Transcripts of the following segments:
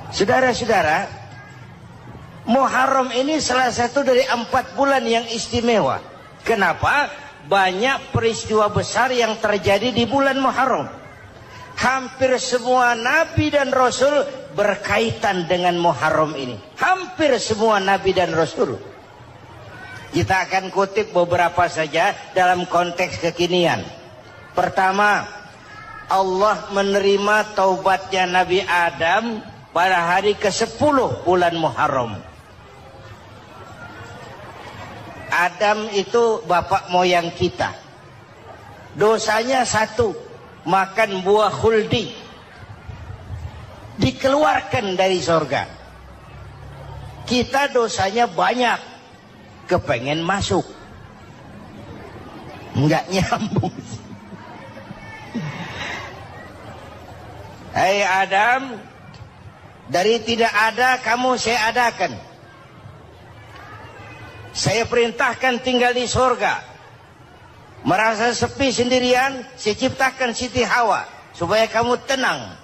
Saudara-saudara, Muharram ini salah satu dari 4 bulan yang istimewa. Kenapa? Banyak peristiwa besar yang terjadi di bulan Muharram. Hampir semua nabi dan rasul berkaitan dengan Muharram ini. Hampir semua nabi dan rasul. Kita akan kutip beberapa saja dalam konteks kekinian. Pertama, Allah menerima taubatnya Nabi Adam pada hari ke-10 bulan Muharram. Adam itu bapak moyang kita. Dosanya satu, makan buah khuldi. Dikeluarkan dari surga. Kita dosanya banyak, kepengen masuk. Enggak nyambung. Hai Adam, dari tidak ada kamu saya adakan. Saya perintahkan tinggal di surga. Merasa sepi sendirian, saya ciptakan Siti Hawa supaya kamu tenang.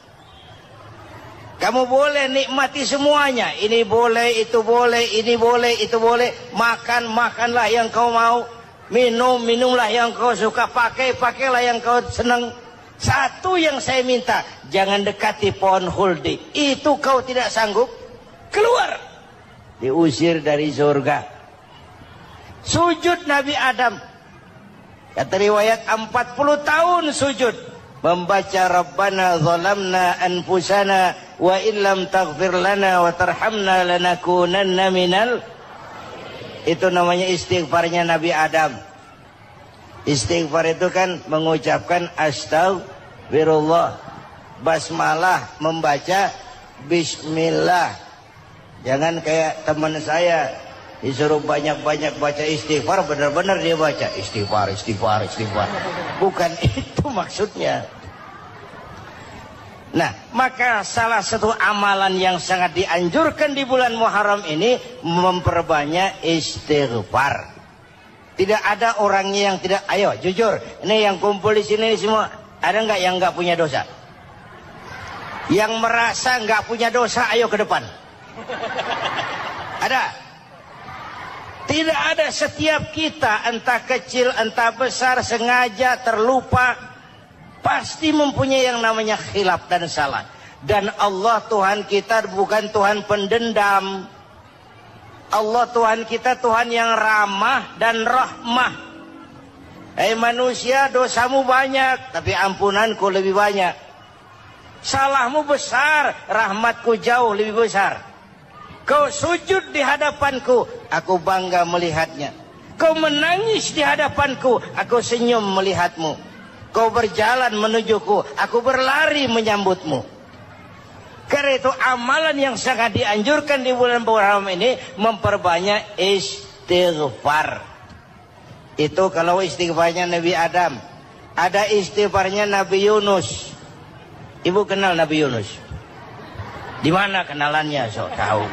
Kamu boleh nikmati semuanya. Ini boleh, itu boleh, ini boleh, itu boleh. Makan, makanlah yang kau mau. Minum, minumlah yang kau suka. Pakai, pakailah yang kau senang. Satu yang saya minta, jangan dekati pohon khuldi. Itu kau tidak sanggup, keluar. Diusir dari surga. Sujud Nabi Adam. Kata riwayat 40 tahun sujud. Membaca Rabbana zalamna anfusana wa illam taghfir lana wa tarhamna lanakunanna minal. Itu namanya istighfarnya Nabi Adam. Istighfar itu kan mengucapkan astagfirullah. Basmalah membaca bismillah. Jangan kayak teman saya disuruh banyak-banyak baca istighfar, benar-benar dia baca istighfar, istighfar, istighfar. Bukan itu maksudnya. Nah, maka salah satu amalan yang sangat dianjurkan di bulan Muharram ini memperbanyak istighfar. Tidak ada orangnya yang tidak. Ayo jujur, ini yang kumpul di sini semua, ada nggak yang nggak punya dosa? Yang merasa nggak punya dosa, ayo ke depan. Ada? Tidak ada. Setiap kita, entah kecil entah besar, sengaja terlupa, pasti mempunyai yang namanya khilaf dan salah. Dan Allah Tuhan kita bukan Tuhan pendendam. Allah Tuhan kita Tuhan yang ramah dan rahmah. Hai manusia, dosamu banyak, tapi ampunanku lebih banyak. Salahmu besar, rahmatku jauh lebih besar. Kau sujud di hadapanku, aku bangga melihatnya. Kau menangis di hadapanku, aku senyum melihatmu. Kau berjalan menujuku, aku berlari menyambutmu. Karena itu amalan yang sangat dianjurkan di bulan Muharram ini memperbanyak istighfar. Itu kalau istighfarnya Nabi Adam. Ada istighfarnya Nabi Yunus. Ibu kenal Nabi Yunus? Di mana kenalannya? So tahu.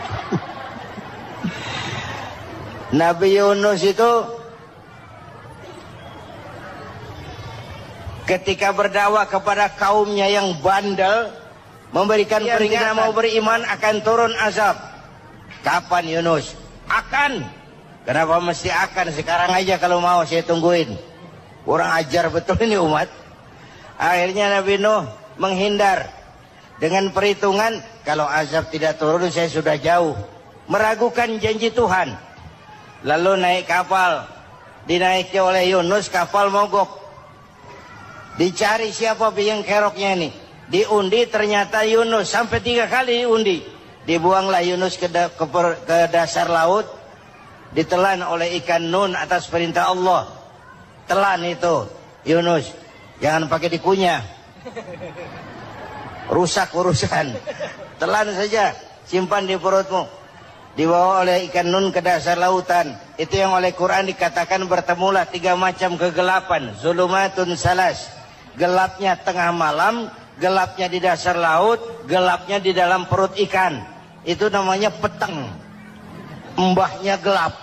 Nabi Yunus itu ketika berdakwah kepada kaumnya yang bandel, memberikan peringatan mau beriman akan turun azab. Kapan Yunus? Akan. Kenapa mesti akan? Sekarang aja kalau mau saya tungguin. Kurang ajar betul ini umat. Akhirnya Nabi Nuh menghindar dengan perhitungan kalau azab tidak turun saya sudah jauh. Meragukan janji Tuhan. Lalu naik kapal. Dinaiki oleh Yunus, kapal mogok. Dicari siapa biang keroknya ini. Diundi ternyata Yunus. Sampai 3 kali diundi. Dibuanglah Yunus ke dasar laut. Ditelan oleh ikan nun atas perintah Allah. Telan itu Yunus. Jangan pakai dikunyah. Rusak urusan. Telan saja. Simpan di perutmu. Dibawa oleh ikan nun ke dasar lautan. Itu yang oleh Quran dikatakan bertemulah 3 macam kegelapan. Zulumatun salas. Gelapnya tengah malam, gelapnya di dasar laut, gelapnya di dalam perut ikan. Itu namanya peteng. Mbahnya gelap.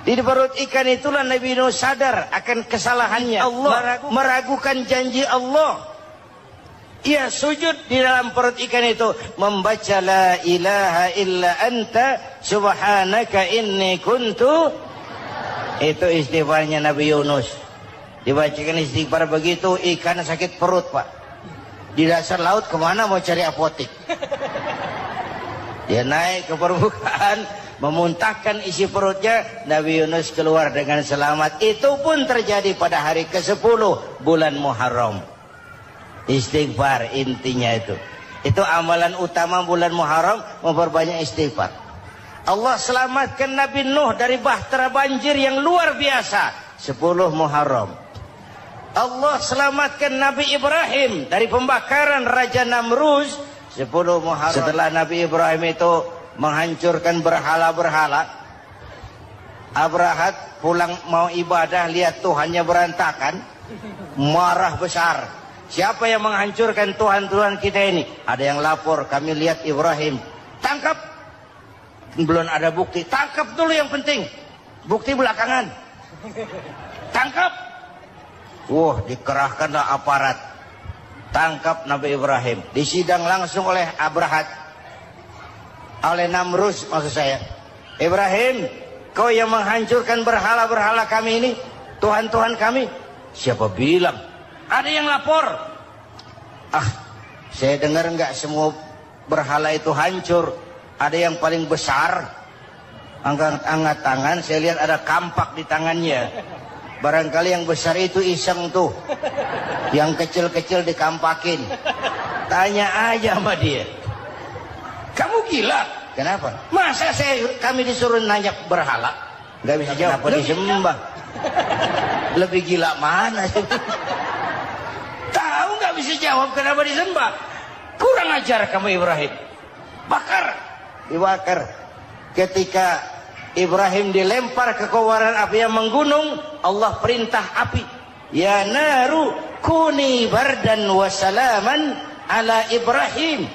Di perut ikan itulah Nabi Nuh sadar akan kesalahannya. Allah meragukan janji Allah. Ia sujud di dalam perut ikan itu membaca la ilaha illa anta subhanaka inni kuntu. Itu istighfarnya Nabi Yunus. Dibacakan istighfar begitu, ikan sakit perut, Pak. Di dasar laut kemana mau cari apotik? Dia naik ke permukaan, memuntahkan isi perutnya, Nabi Yunus keluar dengan selamat. Itu pun terjadi pada hari ke-10 bulan Muharram. Istighfar intinya itu. Itu amalan utama bulan Muharram, memperbanyak istighfar. Allah selamatkan Nabi Nuh dari bahtera banjir yang luar biasa 10 Muharram. Allah selamatkan Nabi Ibrahim dari pembakaran Raja Namruz 10 Muharram. Setelah Nabi Ibrahim itu menghancurkan berhala-berhala, Abrahat pulang mau ibadah, lihat Tuhannya berantakan, marah besar. Siapa yang menghancurkan Tuhan-Tuhan kita ini? Ada yang lapor, kami lihat Ibrahim. Tangkap. Belum ada bukti. Tangkap dulu yang penting. Bukti belakangan. Tangkap. Wah, dikerahkanlah aparat. Tangkap Nabi Ibrahim. Disidang langsung oleh Abrahat. Oleh Namruz maksud saya. Ibrahim, kau yang menghancurkan berhala-berhala kami ini. Tuhan-Tuhan kami. Siapa bilang? Ada yang lapor. Saya dengar enggak semua berhala itu hancur. Ada yang paling besar. Angkat tangan, saya lihat ada kampak di tangannya. Barangkali yang besar itu iseng tuh. Yang kecil-kecil dikampakin. Tanya aja sama dia. Kamu gila? Kenapa? Masa kami disuruh nanya berhala? Enggak bisa jawab. Kenapa disembah? Lebih gila mana? Tahu nggak bisa jawab kenapa disembah? Kurang ajar kamu Ibrahim. Bakar, dibakar. Ketika Ibrahim dilempar ke kobaran api yang menggunung, Allah perintah api, ya naru kuni bardan wa salaman ala Ibrahim.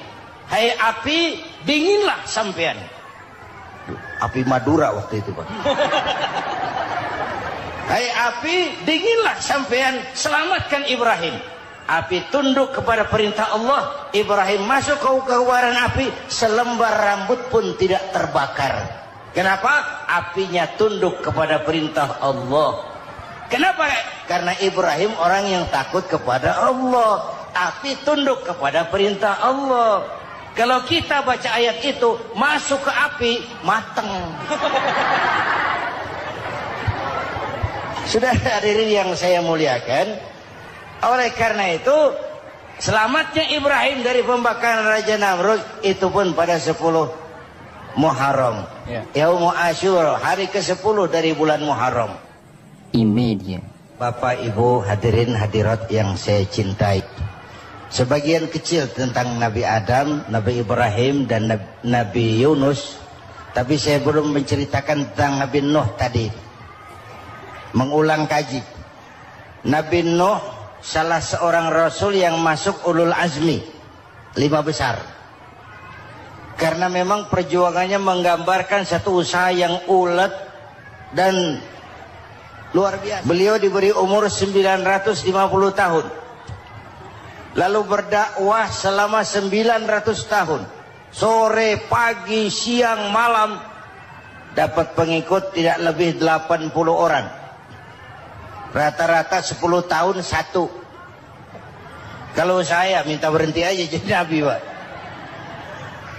Hai api, dinginlah sampean. Api Madura waktu itu, Pak. Hai api, dinginlah sampean, selamatkan Ibrahim. Api tunduk kepada perintah Allah. Ibrahim masuk ke kobaran api, selembar rambut pun tidak terbakar. Kenapa? Apinya tunduk kepada perintah Allah. Kenapa? Karena Ibrahim orang yang takut kepada Allah. Api tunduk kepada perintah Allah. Kalau kita baca ayat itu, masuk ke api, mateng. Sudah hadirin yang saya muliakan, oleh karena itu selamatnya Ibrahim dari pembakaran Raja Namrud itu pun pada 10 Muharram, Yaumul Asyura, hari ke-10 dari bulan Muharram. Imedia. Bapak Ibu hadirin hadirat yang saya cintai, sebagian kecil tentang Nabi Adam, Nabi Ibrahim dan Nabi Yunus, tapi saya belum menceritakan tentang Nabi Nuh tadi. Mengulang kaji. Nabi Nuh salah seorang rasul yang masuk ulul azmi 5 besar. Karena memang perjuangannya menggambarkan satu usaha yang ulet dan luar biasa. Beliau diberi umur 950 tahun. Lalu berdakwah selama 900 tahun. Sore, pagi, siang, malam. Dapat pengikut tidak lebih 80 orang. Rata-rata 10 tahun satu. Kalau saya minta berhenti aja jadi nabi, Pak.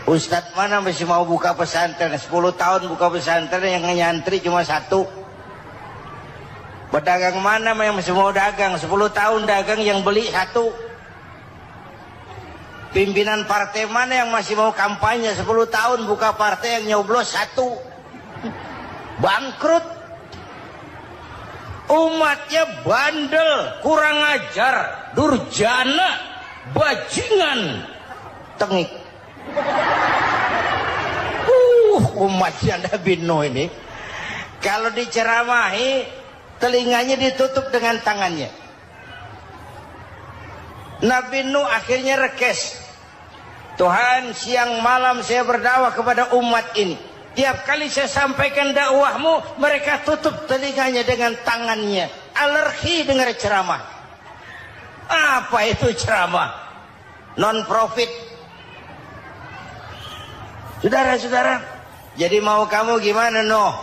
Ustadz mana masih mau buka pesantren? 10 tahun buka pesantren, yang nyantri cuma satu. Pedagang mana yang masih mau dagang? 10 tahun dagang, yang beli satu. Pimpinan partai mana yang masih mau kampanye? 10 tahun buka partai, yang nyoblos satu. Bangkrut. Umatnya bandel, kurang ajar, durjana, bajingan, tengik. Umatnya Nabi Nuh ini kalau diceramahi, telinganya ditutup dengan tangannya. Nabi Nuh akhirnya rekes. Tuhan, siang malam saya berdakwah kepada umat ini. Tiap kali saya sampaikan dakwahmu, mereka tutup telinganya dengan tangannya. Alergi dengar ceramah. Apa itu ceramah? non-profit. Saudara-saudara, jadi mau kamu gimana Nuh?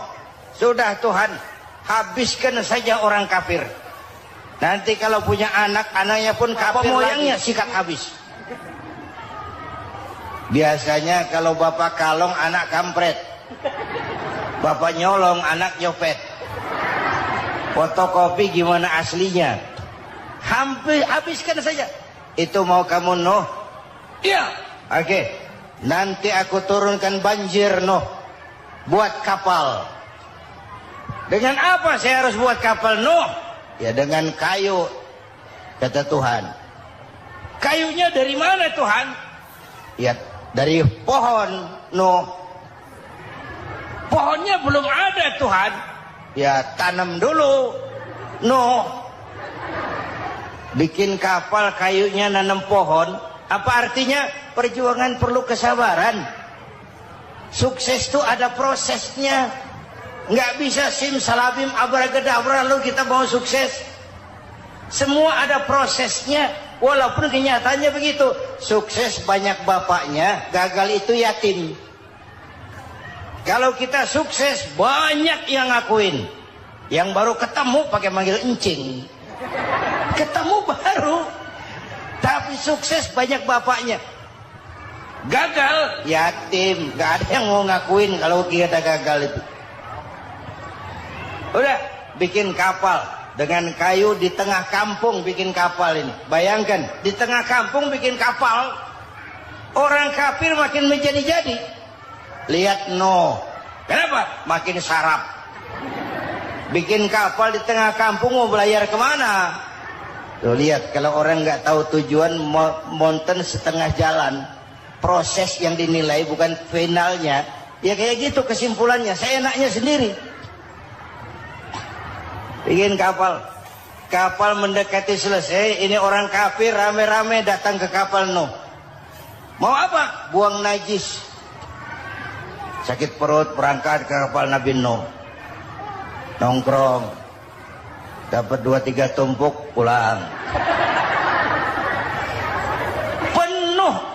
Sudah Tuhan, habiskan saja orang kafir. Nanti kalau punya anak, anaknya pun kafir moyangnya sikat habis. Biasanya kalau bapak kalong, anak kampret. Bapak nyolong, anak nyopet. Fotokopi gimana aslinya? Hampir habiskan saja. Itu mau kamu Nuh? Iya. Oke. Nanti aku turunkan banjir Nuh. Buat kapal. Dengan apa saya harus buat kapal Nuh? Ya dengan kayu, kata Tuhan. Kayunya dari mana Tuhan? Ya dari pohon Nuh. Pohonnya belum ada Tuhan. Ya tanam dulu Nuh. Bikin kapal, kayunya nanam pohon. Apa artinya? Perjuangan perlu kesabaran. Sukses itu ada prosesnya. Nggak bisa simsalabim abracadabra lalu kita mau sukses. Semua ada prosesnya. Walaupun kenyataannya begitu. Sukses banyak bapaknya, gagal itu yatim. Kalau kita sukses banyak yang ngakuin. Yang baru ketemu pakai manggil encing. Ketemu baru. Tapi sukses banyak bapaknya. Gagal yatim, gak ada yang mau ngakuin kalau kita gagal itu. Udah bikin kapal dengan kayu di tengah kampung, bikin kapal ini. Bayangkan di tengah kampung bikin kapal, orang kafir makin menjadi-jadi. Lihat Nuh, kenapa? Makin sarap. Bikin kapal di tengah kampung mau belayar kemana? Tuh lihat, kalau orang nggak tahu tujuan, mountain setengah jalan. Proses yang dinilai bukan finalnya. Ya kayak gitu kesimpulannya. Saya enaknya sendiri. Bikin kapal. Kapal mendekati selesai. Ini orang kafir rame-rame datang ke kapal Nuh. Mau apa? Buang najis. Sakit perut berangkat ke kapal Nabi Nuh. Nongkrong. Dapat 2-3 tumpuk pulang.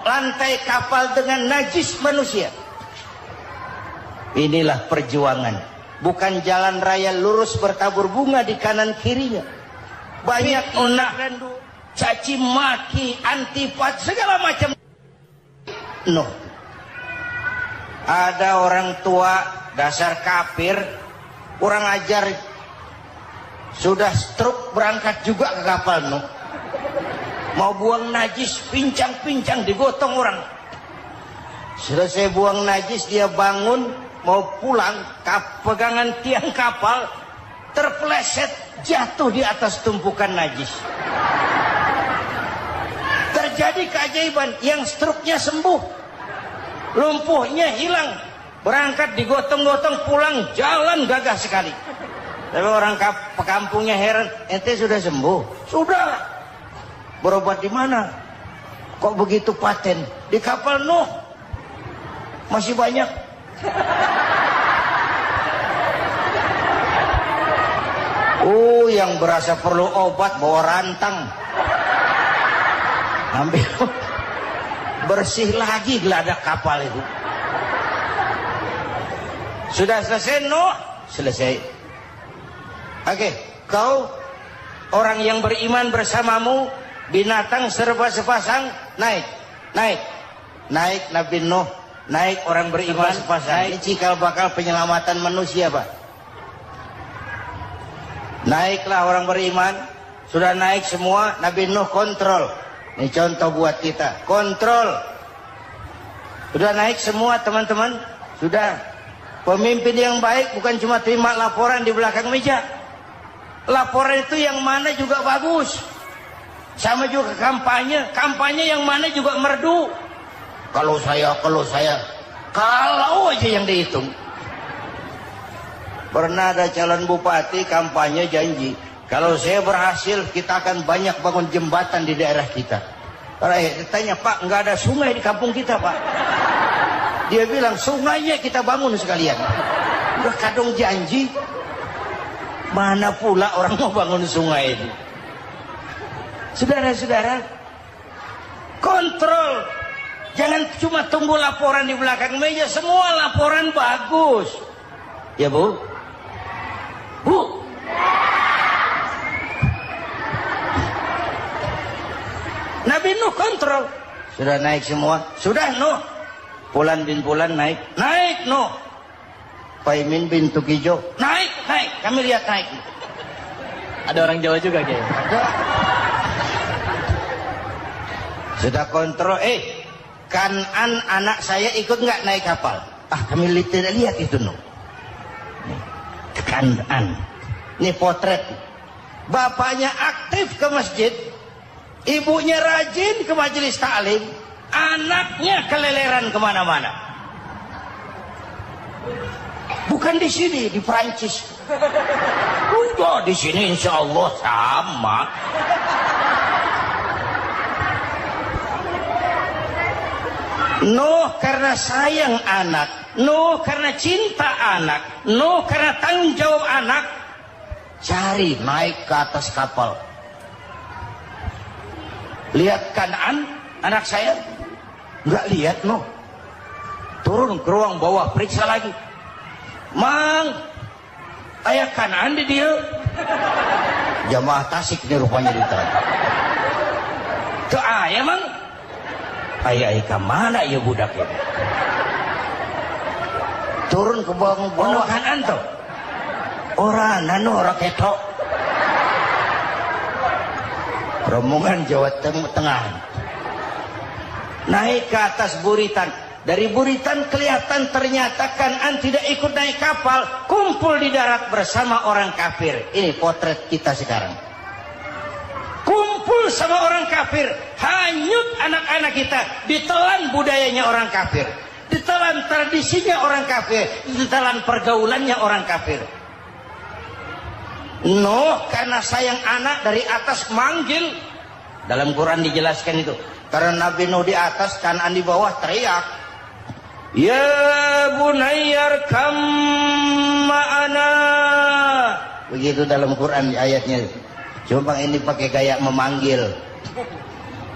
Lantai kapal dengan najis manusia. Inilah perjuangan. Bukan jalan raya lurus bertabur bunga di kanan kirinya. Banyak onak rendu, caci maki, antipat, segala macam. No. Ada orang tua dasar kafir, kurang ajar, sudah stroke berangkat juga ke kapal Nuh. Mau buang najis, pincang-pincang digotong orang. Selesai buang najis, dia bangun, mau pulang, pegangan tiang kapal, terpeleset, jatuh di atas tumpukan najis. Terjadi keajaiban, yang struknya sembuh. Lumpuhnya hilang. Berangkat digotong-gotong, pulang, jalan gagah sekali. Tapi orang kampungnya heran, ente sudah sembuh? Sudah. Berobat di mana? Kok begitu paten? Di kapal Nuh. Masih banyak. Yang berasa perlu obat bawa rantang. Ambil. Bersih lagi geladak kapal itu. Sudah selesai Nuh? Selesai. Oke, kau orang yang beriman bersamamu, binatang serba sepasang, naik Nabi Nuh, naik orang beriman sepasang. Ini cikal bakal penyelamatan manusia, Pak. Naiklah orang beriman, sudah naik semua. Nabi Nuh kontrol. Ini contoh buat kita, kontrol. Sudah naik semua teman-teman. Sudah. Pemimpin yang baik bukan cuma terima laporan di belakang meja. Laporan itu yang mana juga bagus. Sama juga kampanye yang mana juga merdu. Kalau saya kalau aja yang dihitung. Pernah ada calon bupati kampanye janji, kalau saya berhasil kita akan banyak bangun jembatan di daerah kita. Rakyat tanya, Pak, nggak ada sungai di kampung kita, Pak. Dia bilang, sungainya kita bangun sekalian. Udah kadung janji, mana pula orang mau bangun sungai itu. Saudara-saudara, Kontrol. Jangan cuma tunggu laporan di belakang meja, semua laporan bagus. Ya Bu? Bu? Nabi Nuh kontrol. Sudah naik semua? Sudah Nuh. Pulan bin Pulan naik? Naik Nuh. Paimin bin Tukijo? Naik, naik. Kami lihat naik. Ada orang Jawa juga kayaknya. Ada. Sudah kontrol. Kanan anak saya ikut nggak naik kapal? Kami tidak lihat itu Nuh. Kanan. Ini potret. Bapaknya aktif ke masjid. Ibunya rajin ke majelis taklim, anaknya keleleran kemana-mana. Bukan di sini, di Prancis. Udah di sini insya Allah sama. Nuh karena sayang anak, Nuh karena cinta anak, Nuh karena tanggung jawab anak, cari naik ke atas kapal. Lihat Kanaan, anak saya? Enggak lihat Nuh. Turun ke ruang bawah, periksa lagi. Mang, ayah Kanaan di dia. Jamaah Tasik ini rupanya ditanya. Ke ayah Mang? Ayah ke mana ya budak ya? Turun ke bawah Kanaan tuh. Orang nano orang ketok. Rombongan Jawa Tengah naik ke atas buritan. Dari buritan kelihatan ternyata Kanaan tidak ikut naik kapal, kumpul di darat bersama orang kafir. Ini potret kita sekarang. Kumpul sama orang kafir, hanyut anak-anak kita, ditelan budayanya orang kafir, ditelan tradisinya orang kafir, ditelan pergaulannya orang kafir. Nuh karena sayang anak dari atas manggil. Dalam Quran dijelaskan itu. Karena Nabi Nuh di atas, Kanaan di bawah, teriak, ya bunayyarkam ma'ana. Begitu dalam Quran ayatnya. Cuma ini pakai gaya memanggil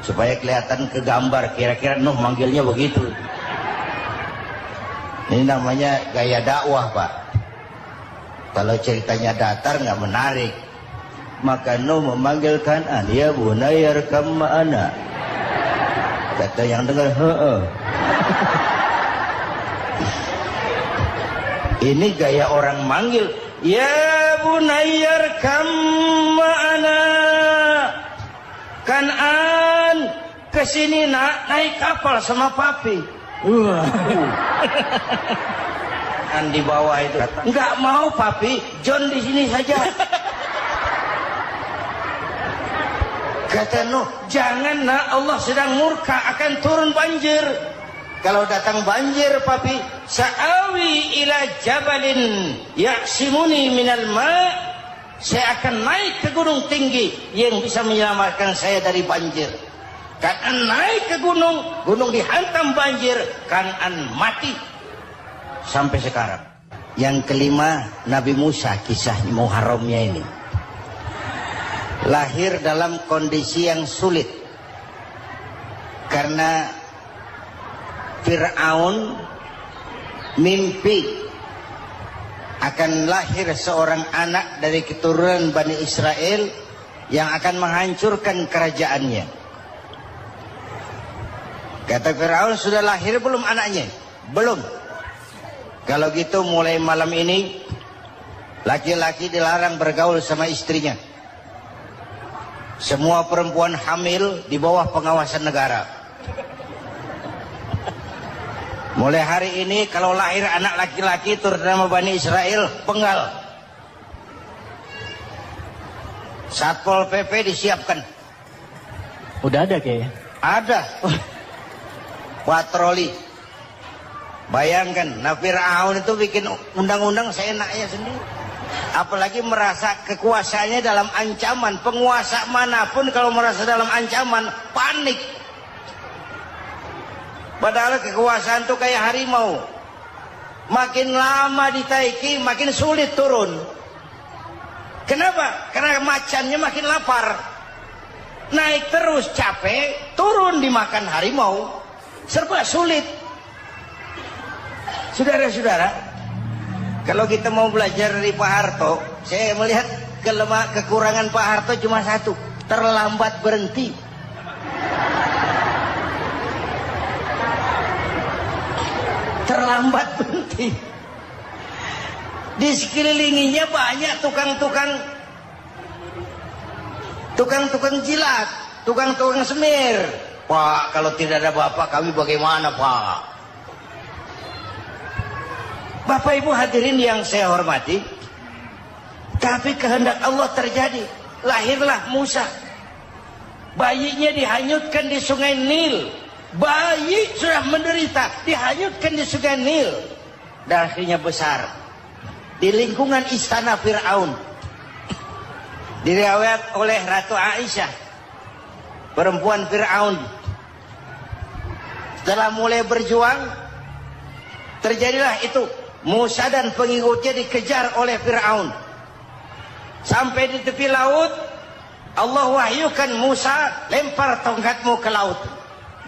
supaya kelihatan kegambar. Kira-kira Nuh manggilnya begitu. Ini namanya gaya dakwah Pak. Kalau ceritanya datar nggak menarik. Maka Nuh memanggil Kanaan, ya bunayyarkam ma'ana. Kata yang dengar, heeh. Ini gaya orang manggil, ya bunayyarkam ma'ana. Kanaan, kesini nak, naik kapal sama papi. Di bawah itu nggak mau papi, John di sini saja. Kata Nuh, jangan nak, Allah sedang murka, akan turun banjir. Kalau datang banjir papi, sa'awi ila jabalin ya'simuni minal ma', saya akan naik ke gunung tinggi yang bisa menyelamatkan saya dari banjir. Kanaan naik ke gunung, gunung dihantam banjir, Kanaan mati. Sampai sekarang. Yang kelima, Nabi Musa, kisah Muharramnya ini. Lahir dalam kondisi yang sulit. Karena Fir'aun mimpi akan lahir seorang anak dari keturunan Bani Israel yang akan menghancurkan kerajaannya. Kata Fir'aun, sudah lahir belum anaknya? Belum. Kalau gitu mulai malam ini laki-laki dilarang bergaul sama istrinya. Semua perempuan hamil di bawah pengawasan negara. Mulai hari ini kalau lahir anak laki-laki turut nama Bani Israel, penggal. Satpol PP disiapkan. Udah ada kayaknya. Ada. Patroli. Bayangkan, Fir'aun itu bikin undang-undang seenaknya sendiri. Apalagi merasa kekuasaannya dalam ancaman. Penguasa manapun kalau merasa dalam ancaman, panik. Padahal kekuasaan itu kayak harimau. Makin lama ditaiki, makin sulit turun. Kenapa? Karena macannya makin lapar. naik terus capek, turun dimakan harimau, serba sulit. Saudara-saudara, kalau kita mau belajar dari Pak Harto, saya melihat kekurangan Pak Harto cuma satu, terlambat berhenti. Terlambat berhenti. Di sekelilinginya banyak tukang-tukang jilat, tukang-tukang semir. Pak, kalau tidak ada bapak kami bagaimana, Pak? Bapak Ibu hadirin yang saya hormati, tapi kehendak Allah terjadi. Lahirlah Musa. Bayinya dihanyutkan di sungai Nil. Bayi sudah menderita, dihanyutkan di sungai Nil. Dan akhirnya besar di lingkungan istana Fir'aun. Diriwayat oleh Ratu Aisyah, perempuan Fir'aun, setelah mulai berjuang, terjadilah itu. Musa dan pengikutnya dikejar oleh Fir'aun. Sampai di tepi laut, Allah wahyukan Musa, lempar tongkatmu ke laut.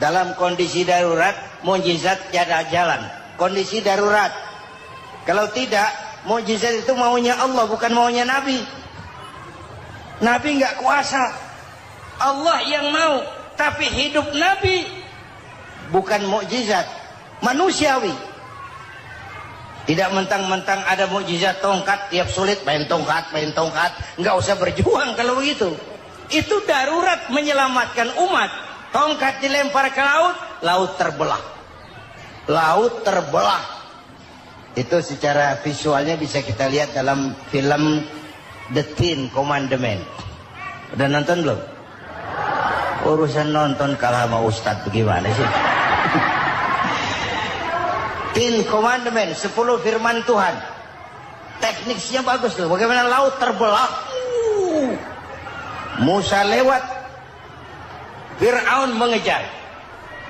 Dalam kondisi darurat, mukjizat tiada jalan. Kondisi darurat. Kalau tidak, mukjizat itu maunya Allah, bukan maunya Nabi. Nabi nggak kuasa, Allah yang mau. Tapi hidup Nabi bukan mukjizat, manusiawi. Tidak mentang-mentang ada mukjizat tongkat, tiap sulit main tongkat. Nggak usah berjuang kalau begitu. Itu darurat menyelamatkan umat. Tongkat dilempar ke laut, laut terbelah. Laut terbelah. Itu secara visualnya bisa kita lihat dalam film The Ten Commandment. Udah nonton belum? Urusan nonton kalah sama Ustadz bagaimana sih? Ten Commandment, 10 firman Tuhan. Tekniknya bagus loh. Bagaimana laut terbelah. Musa lewat, Fir'aun mengejar.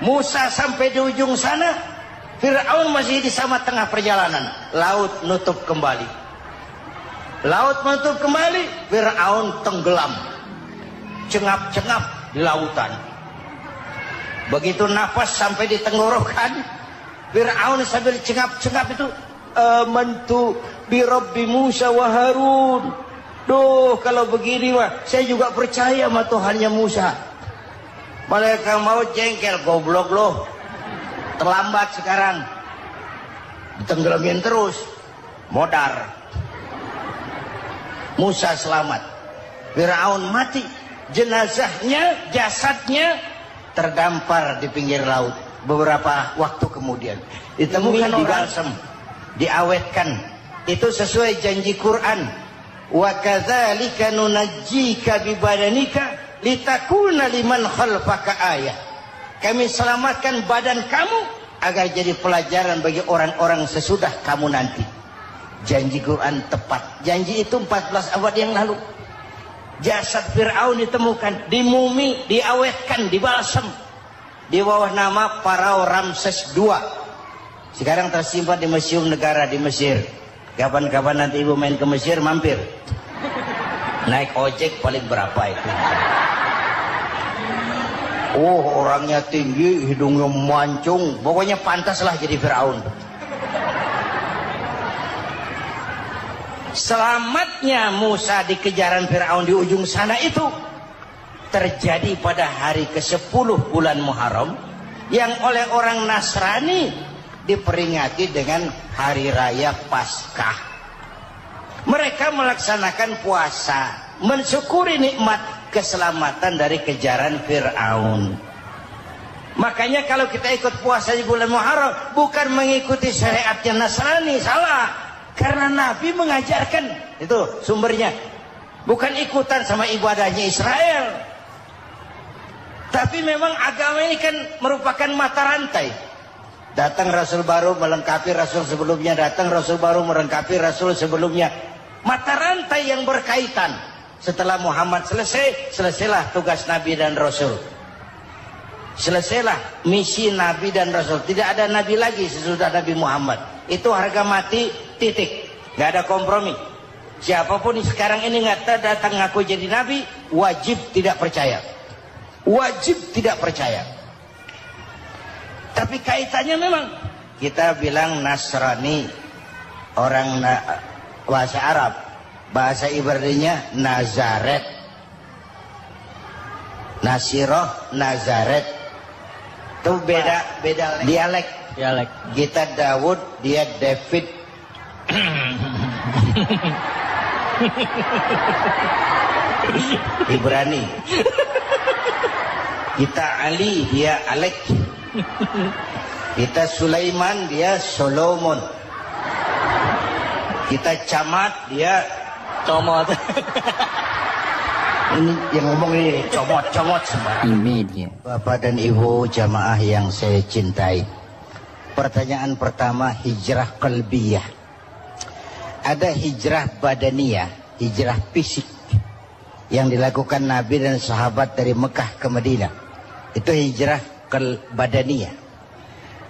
Musa sampai di ujung sana, Fir'aun masih di sama tengah perjalanan. Laut nutup kembali. Laut menutup kembali, Fir'aun tenggelam. Cengap-cengap di lautan. Begitu nafas sampai di tenggorokan, Fir'aun sambil cengap-cengap itu, amantu bi Rabbi Musa wa Harun. Duh, kalau begini mah saya juga percaya sama Tuhannya Musa. Malaikat maut jengkel, goblok loh. Terlambat sekarang. Ditenggelamin terus. Modar. Musa selamat. Fir'aun mati. Jenazahnya, jasadnya terdampar di pinggir laut. Beberapa waktu kemudian ditemukan di balsam, diawetkan. Itu sesuai janji Quran. Wa kadzalika nunajjika bi badanika litakuna liman khalfaka ayat. Kami selamatkan badan kamu agar jadi pelajaran bagi orang-orang sesudah kamu nanti. Janji Quran tepat. Janji itu 14 abad yang lalu. Jasad Fir'aun ditemukan, dimumi, diawetkan, dibalsam di bawah nama Farao Ramses II. Sekarang tersimpan di Museum Negara di Mesir. Kapan-kapan nanti ibu main ke Mesir, mampir. Naik ojek paling berapa itu? Oh, orangnya tinggi, hidungnya mancung, pokoknya pantaslah jadi Fir'aun. Selamatnya Musa di kejaran Fir'aun di ujung sana itu terjadi pada hari ke-10 bulan Muharram, yang oleh orang Nasrani diperingati dengan hari raya Paskah. Mereka melaksanakan puasa, mensyukuri nikmat keselamatan dari kejaran Fir'aun. Makanya kalau kita ikut puasa di bulan Muharram, bukan mengikuti syariatnya Nasrani, salah. Karena Nabi mengajarkan, itu sumbernya. Bukan ikutan sama ibadahnya Israel. Tapi memang agama ini kan merupakan mata rantai. Datang Rasul baru melengkapi Rasul sebelumnya, datang Rasul baru melengkapi Rasul sebelumnya. Mata rantai yang berkaitan. Setelah Muhammad selesai, selesailah tugas Nabi dan Rasul. Selesailah misi Nabi dan Rasul. Tidak ada Nabi lagi sesudah Nabi Muhammad. Itu harga mati, titik. Gak ada kompromi. Siapapun sekarang ini nggak datang ngaku jadi Nabi, wajib tidak percaya. wajib tidak percaya. Tapi kaitannya memang kita bilang Nasrani, orang bahasa Arab, bahasa Ibraninya Nazaret, Nasiroh, Nazaret, itu beda dialek. Kita Daud, dia David. Ibrani. Kita Ali, dia Alek. Kita Sulaiman, dia Solomon. Kita Camat, dia Comot. ini yang ngomong ini comot sembarang. Media. Bapak dan Ibu jamaah yang saya cintai, pertanyaan pertama, hijrah qalbiyah. Ada hijrah badaniyah, hijrah fisik yang dilakukan Nabi dan sahabat dari Mekah ke Madinah. Itu hijrah badaniyah.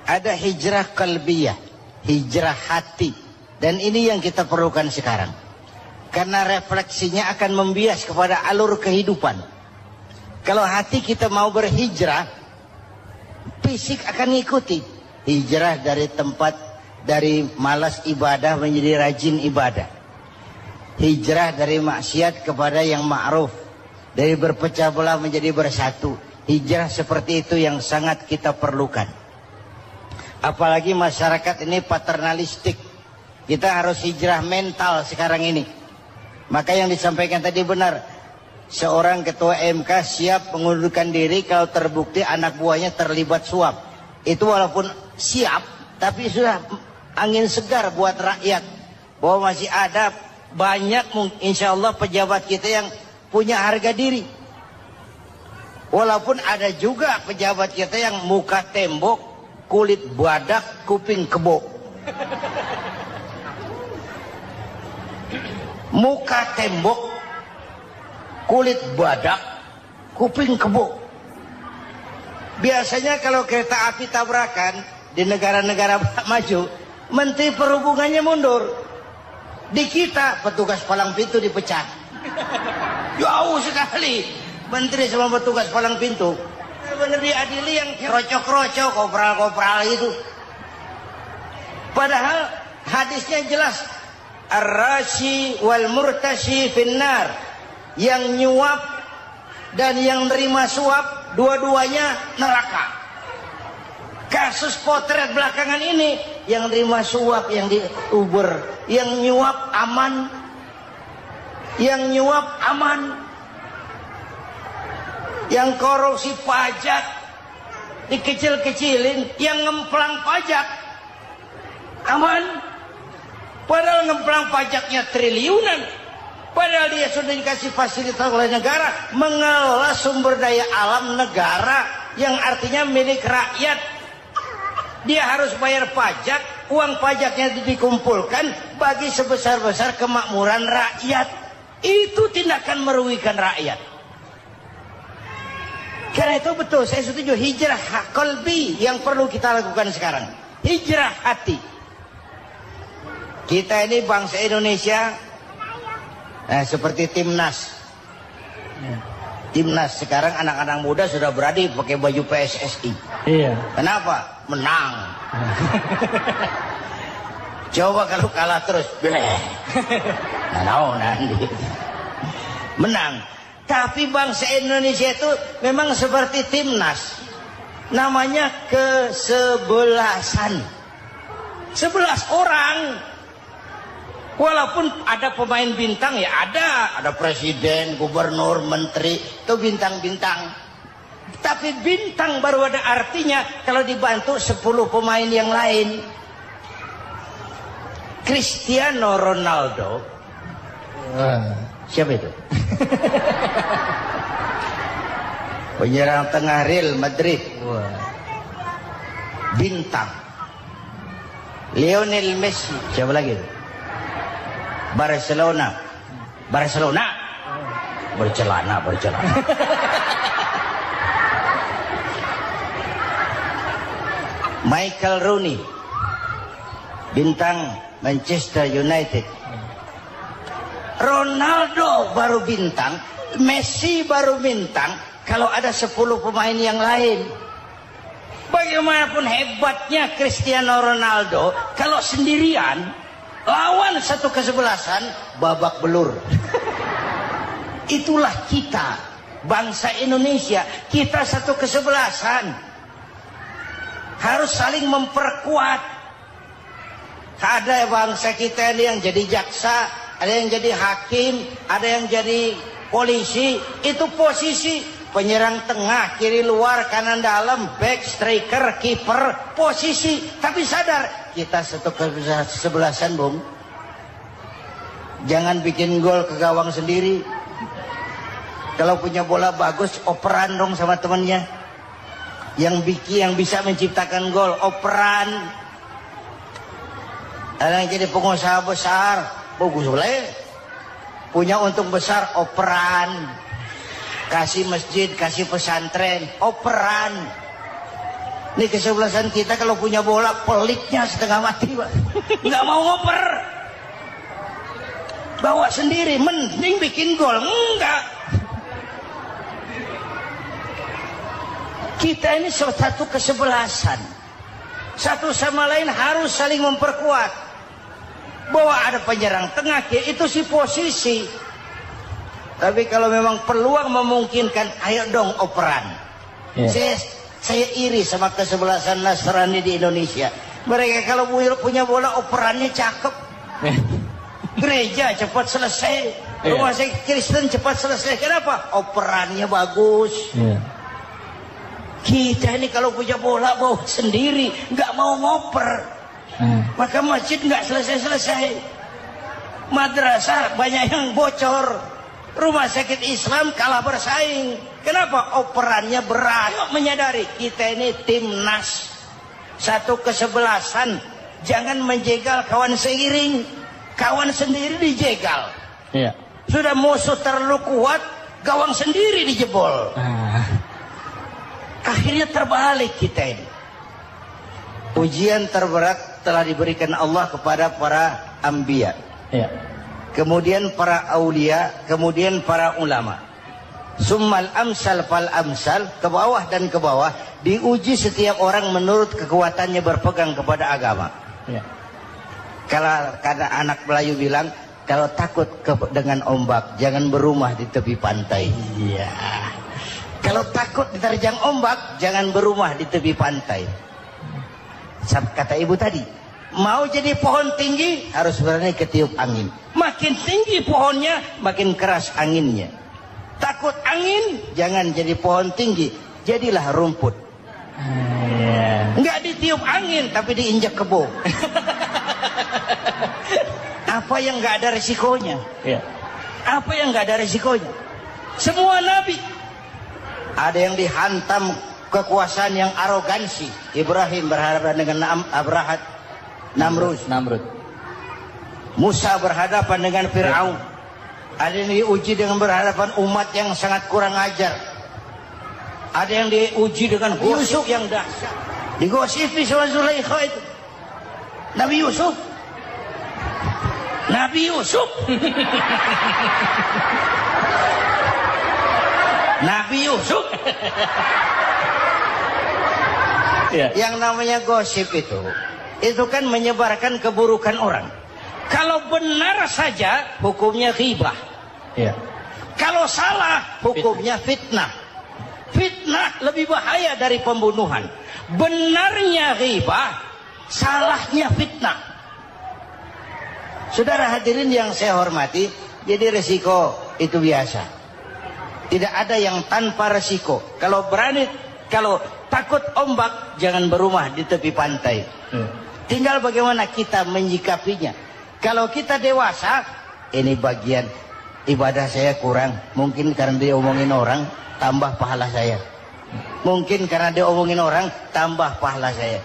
Ada hijrah qalbiyah, hijrah hati. Dan ini yang kita perlukan sekarang. Karena refleksinya akan membias kepada alur kehidupan. Kalau hati kita mau berhijrah, fisik akan ngikuti. Hijrah dari tempat, dari malas ibadah menjadi rajin ibadah. Hijrah dari maksiat kepada yang ma'ruf. Dari berpecah belah menjadi bersatu. Hijrah seperti itu yang sangat kita perlukan. Apalagi masyarakat ini paternalistik. Kita harus hijrah mental sekarang ini. Maka yang disampaikan tadi benar. Seorang ketua MK siap mengundurkan diri kalau terbukti anak buahnya terlibat suap. Itu walaupun siap, tapi sudah angin segar buat rakyat. Bahwa masih ada banyak insya Allah pejabat kita yang punya harga diri. Walaupun ada juga pejabat kita yang muka tembok, kulit badak, kuping kebo. Muka tembok, kulit badak, kuping kebo. Biasanya kalau kereta api tabrakan di negara-negara maju, Menteri Perhubungannya mundur. Di kita petugas palang pintu dipecat. Jauh sekali Menteri sama petugas palang pintu. Benar diadili yang krocok-krocok, kopral-kopral itu. Padahal hadisnya jelas. Ar-rashi wal murtashi finnar. Yang nyuap dan yang nerima suap, dua-duanya neraka. Kasus potret belakangan ini, yang nerima suap, yang diuber, yang nyuap aman, yang nyuap aman, yang korupsi pajak dikecil-kecilin, yang ngemplang pajak aman. Padahal ngemplang pajaknya triliunan. Padahal dia sudah dikasih fasilitas oleh negara mengelola sumber daya alam negara yang artinya milik rakyat. Dia harus bayar pajak, uang pajaknya dikumpulkan bagi sebesar-besar kemakmuran rakyat. Itu tindakan merugikan rakyat. Karena itu betul, saya setuju hijrah qalbi yang perlu kita lakukan sekarang. Hijrah hati. Kita ini bangsa Indonesia seperti timnas. Timnas sekarang anak-anak muda sudah berani pakai baju PSSI. Iya. Kenapa? Menang. Coba kalau kalah terus, nanti menang. Tapi bangsa Indonesia itu memang seperti timnas. Namanya kesebelasan. 11 orang. Walaupun ada pemain bintang ya ada presiden, gubernur, menteri, itu bintang-bintang. Tapi bintang baru ada artinya kalau dibantu 10 pemain yang lain. Cristiano Ronaldo. Siapa itu? Penyerang tengah Real Madrid. Bintang. Lionel Messi. Siapa lagi itu? Barcelona. Bercelana. Michael Rooney, bintang Manchester United. Ronaldo baru bintang, Messi baru bintang kalau ada 10 pemain yang lain. Bagaimanapun hebatnya Cristiano Ronaldo, kalau sendirian lawan satu kesebelasan babak belur. Itulah kita, bangsa Indonesia. Kita satu kesebelasan, harus saling memperkuat. Ada bangsa kita ini yang jadi jaksa, ada yang jadi hakim, ada yang jadi polisi. Itu posisi penyerang tengah, kiri luar, kanan dalam, back, striker, kiper, posisi. Tapi sadar, kita satu kesebelasan, Bung. Jangan bikin gol ke gawang sendiri. Kalau punya bola bagus, operan dong sama temannya. Yang bisa menciptakan gol, operan. Ada yang jadi pengusaha besar, bagus boleh. Punya untung besar, operan. Kasih masjid, kasih pesantren, operan. Ini kesebelasan kita kalau punya bola peliknya setengah mati, Pak. Nggak mau ngoper. Bawa sendiri, mending bikin gol. Enggak. Kita ini satu kesebelasan. Satu sama lain harus saling memperkuat. Bahwa ada penyerang tengah, itu si posisi. Tapi kalau memang peluang memungkinkan, ayo dong operan. Saya iri sama kesebelasan Nasrani di Indonesia. Mereka kalau punya bola operannya cakep. Gereja cepat selesai, rumah sakit Kristen cepat selesai. Kenapa? Operannya bagus. Kita ini kalau punya bola bawa sendiri, nggak mau ngoper. Maka masjid nggak selesai-selesai. Madrasah banyak yang bocor. Rumah sakit Islam kalah bersaing. Kenapa? Operannya berat. Yuk menyadari, kita ini timnas. Satu kesebelasan. Jangan menjegal kawan seiring. Kawan sendiri dijegal. Sudah musuh terlalu kuat, gawang sendiri dijebol. Akhirnya terbalik kita ini. Ujian terberat telah diberikan Allah kepada para anbiya. Kemudian para aulia, kemudian para ulama. Summal amsal fal amsal, ke bawah dan ke bawah, diuji setiap orang menurut kekuatannya berpegang kepada agama. Kalau karena anak Melayu bilang, kalau takut dengan ombak, jangan berumah di tepi pantai. Kalau takut diterjang ombak, jangan berumah di tepi pantai. Kata ibu tadi, mau jadi pohon tinggi harus berani ketiup angin. Makin tinggi pohonnya, makin keras anginnya. Takut angin, jangan jadi pohon tinggi, jadilah rumput. Nggak ditiup angin, tapi diinjak kebo. Apa yang nggak ada resikonya? Apa yang nggak ada resikonya? Semua nabi ada yang dihantam kekuasaan yang arogansi. Ibrahim berhadapan dengan Namrud. Musa berhadapan dengan Fir'aun. Ada yang diuji dengan berhadapan umat yang sangat kurang ajar. Ada yang diuji dengan gosip yang dahsyat. Digosipi sama Zulaikha itu. Nabi Yusuf. Nabi Yusuf. Yang namanya gosip itu kan menyebarkan keburukan orang. Kalau benar saja hukumnya ghibah. Kalau salah hukumnya fitnah. Fitnah lebih bahaya dari pembunuhan. Benarnya ghibah, salahnya fitnah. Saudara hadirin yang saya hormati, jadi resiko itu biasa. Tidak ada yang tanpa resiko. Kalau takut ombak, jangan berumah di tepi pantai. Tinggal bagaimana kita menyikapinya. Kalau kita dewasa, ini bagian ibadah saya kurang. Mungkin karena dia omongin orang, tambah pahala saya. Mungkin karena dia omongin orang, tambah pahala saya.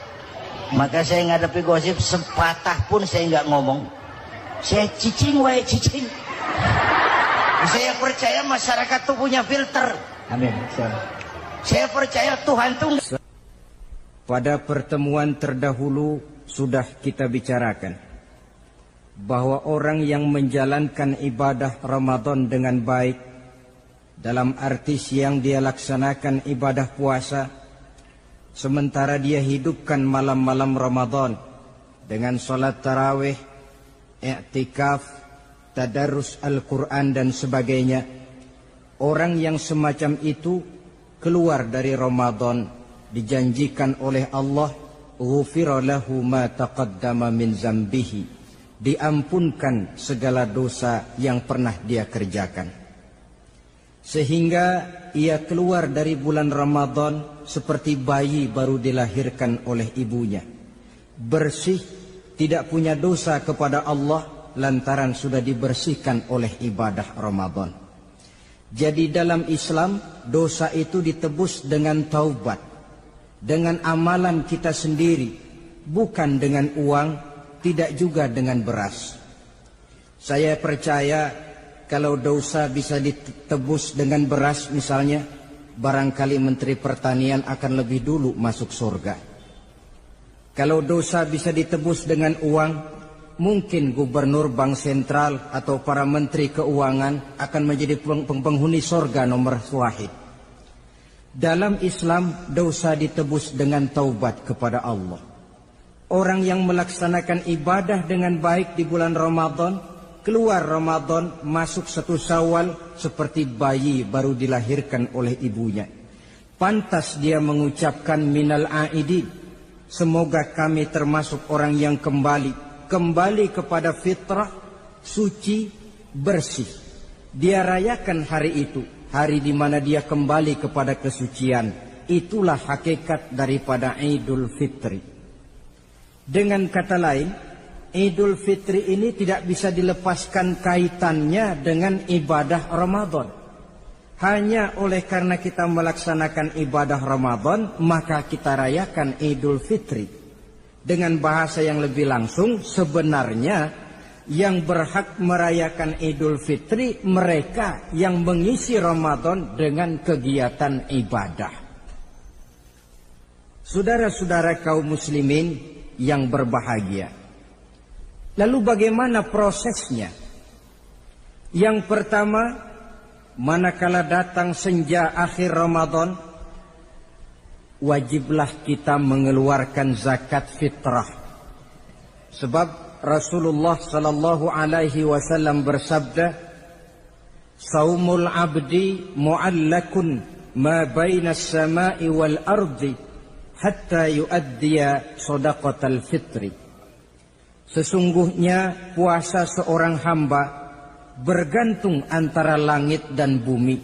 Maka saya ngadepi gosip, sepatah pun saya nggak ngomong. Saya cicing. Saya percaya masyarakat itu punya filter. Amin. Saya percaya Tuhan itu. Pada pertemuan terdahulu sudah kita bicarakan bahwa orang yang menjalankan ibadah Ramadan dengan baik dalam arti siang dia laksanakan ibadah puasa, sementara dia hidupkan malam-malam Ramadan dengan sholat tarawih, i'tikaf, tadarus Al-Quran dan sebagainya. Orang yang semacam itu keluar dari Ramadan dijanjikan oleh Allah, ghufira lahu ma taqaddama min zambihi, diampunkan segala dosa yang pernah dia kerjakan. Sehingga ia keluar dari bulan Ramadan seperti bayi baru dilahirkan oleh ibunya, bersih, tidak punya dosa kepada Allah lantaran sudah dibersihkan oleh ibadah Ramadan. Jadi dalam Islam dosa itu ditebus dengan taubat, dengan amalan kita sendiri, bukan dengan uang, tidak juga dengan beras. Saya percaya kalau dosa bisa ditebus dengan beras misalnya, barangkali Menteri Pertanian akan lebih dulu masuk surga. Kalau dosa bisa ditebus dengan uang, mungkin gubernur bank sentral atau para menteri keuangan akan menjadi penghuni surga nomor wahid. Dalam Islam dosa ditebus dengan taubat kepada Allah. Orang yang melaksanakan ibadah dengan baik di bulan Ramadan, keluar Ramadan masuk 1 Syawal seperti bayi baru dilahirkan oleh ibunya. Pantas dia mengucapkan minal aidin, semoga kami termasuk orang yang kembali kepada fitrah, suci, bersih. Dia rayakan hari itu, hari di mana dia kembali kepada kesucian. Itulah hakikat daripada Idul Fitri. Dengan kata lain, Idul Fitri ini tidak bisa dilepaskan kaitannya dengan ibadah Ramadan. Hanya oleh karena kita melaksanakan ibadah Ramadan, maka kita rayakan Idul Fitri. Dengan bahasa yang lebih langsung, sebenarnya yang berhak merayakan Idul Fitri mereka yang mengisi Ramadan dengan kegiatan ibadah. Saudara-saudara kaum muslimin yang berbahagia, lalu bagaimana prosesnya? Yang pertama, manakala datang senja akhir Ramadan, wajiblah kita mengeluarkan zakat fitrah. Sebab Rasulullah sallallahu alaihi wasallam bersabda, "Saumul 'abdi mu'allakun ma baina as-sama'i wal ardi hatta yu'addiya shadaqatal fitri." Sesungguhnya puasa seorang hamba bergantung antara langit dan bumi,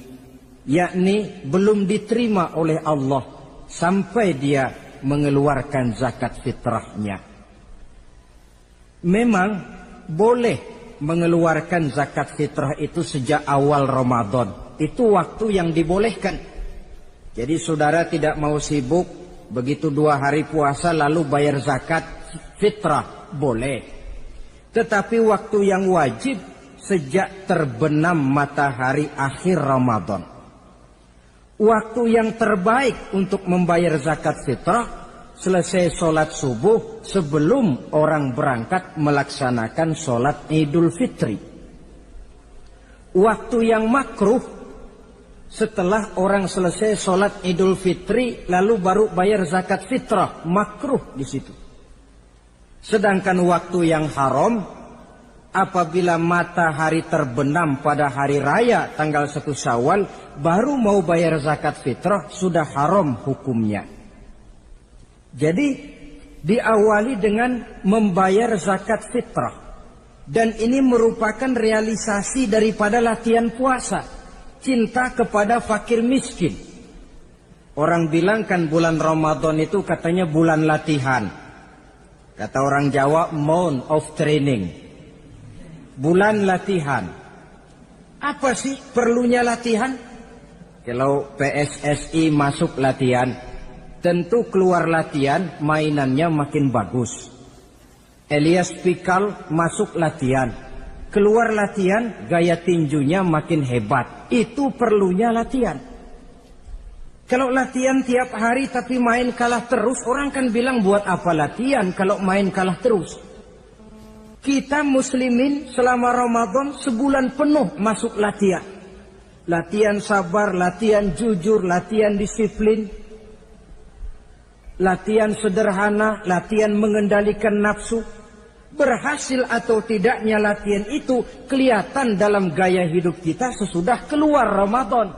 yakni belum diterima oleh Allah sampai dia mengeluarkan zakat fitrahnya. Memang boleh mengeluarkan zakat fitrah itu sejak awal Ramadan. Itu waktu yang dibolehkan. Jadi saudara tidak mau sibuk, begitu 2 hari puasa lalu bayar zakat fitrah, boleh. Tetapi waktu yang wajib sejak terbenam matahari akhir Ramadan. Waktu yang terbaik untuk membayar zakat fitrah selesai sholat subuh sebelum orang berangkat melaksanakan sholat Idul Fitri. Waktu yang makruh setelah orang selesai sholat Idul Fitri lalu baru bayar zakat fitrah, makruh di situ. Sedangkan waktu yang haram apabila matahari terbenam pada hari raya tanggal 1 Syawal baru mau bayar zakat fitrah, sudah haram hukumnya. Jadi diawali dengan membayar zakat fitrah, dan ini merupakan realisasi daripada latihan puasa, cinta kepada fakir miskin. Orang bilang kan bulan Ramadan itu katanya bulan latihan. Kata orang Jawa, month of training. Bulan latihan. Apa sih perlunya latihan? Kalau PSSI masuk latihan, tentu keluar latihan mainannya makin bagus. Elias Pikal masuk latihan, keluar latihan gaya tinjunya makin hebat. Itu perlunya latihan. Kalau latihan tiap hari tapi main kalah terus, orang kan bilang buat apa latihan kalau main kalah terus. Kita muslimin selama Ramadan sebulan penuh masuk latihan. latihan sabar, latihan jujur, latihan disiplin, latihan sederhana, latihan mengendalikan nafsu. Berhasil atau tidaknya latihan itu kelihatan dalam gaya hidup kita sesudah keluar Ramadan.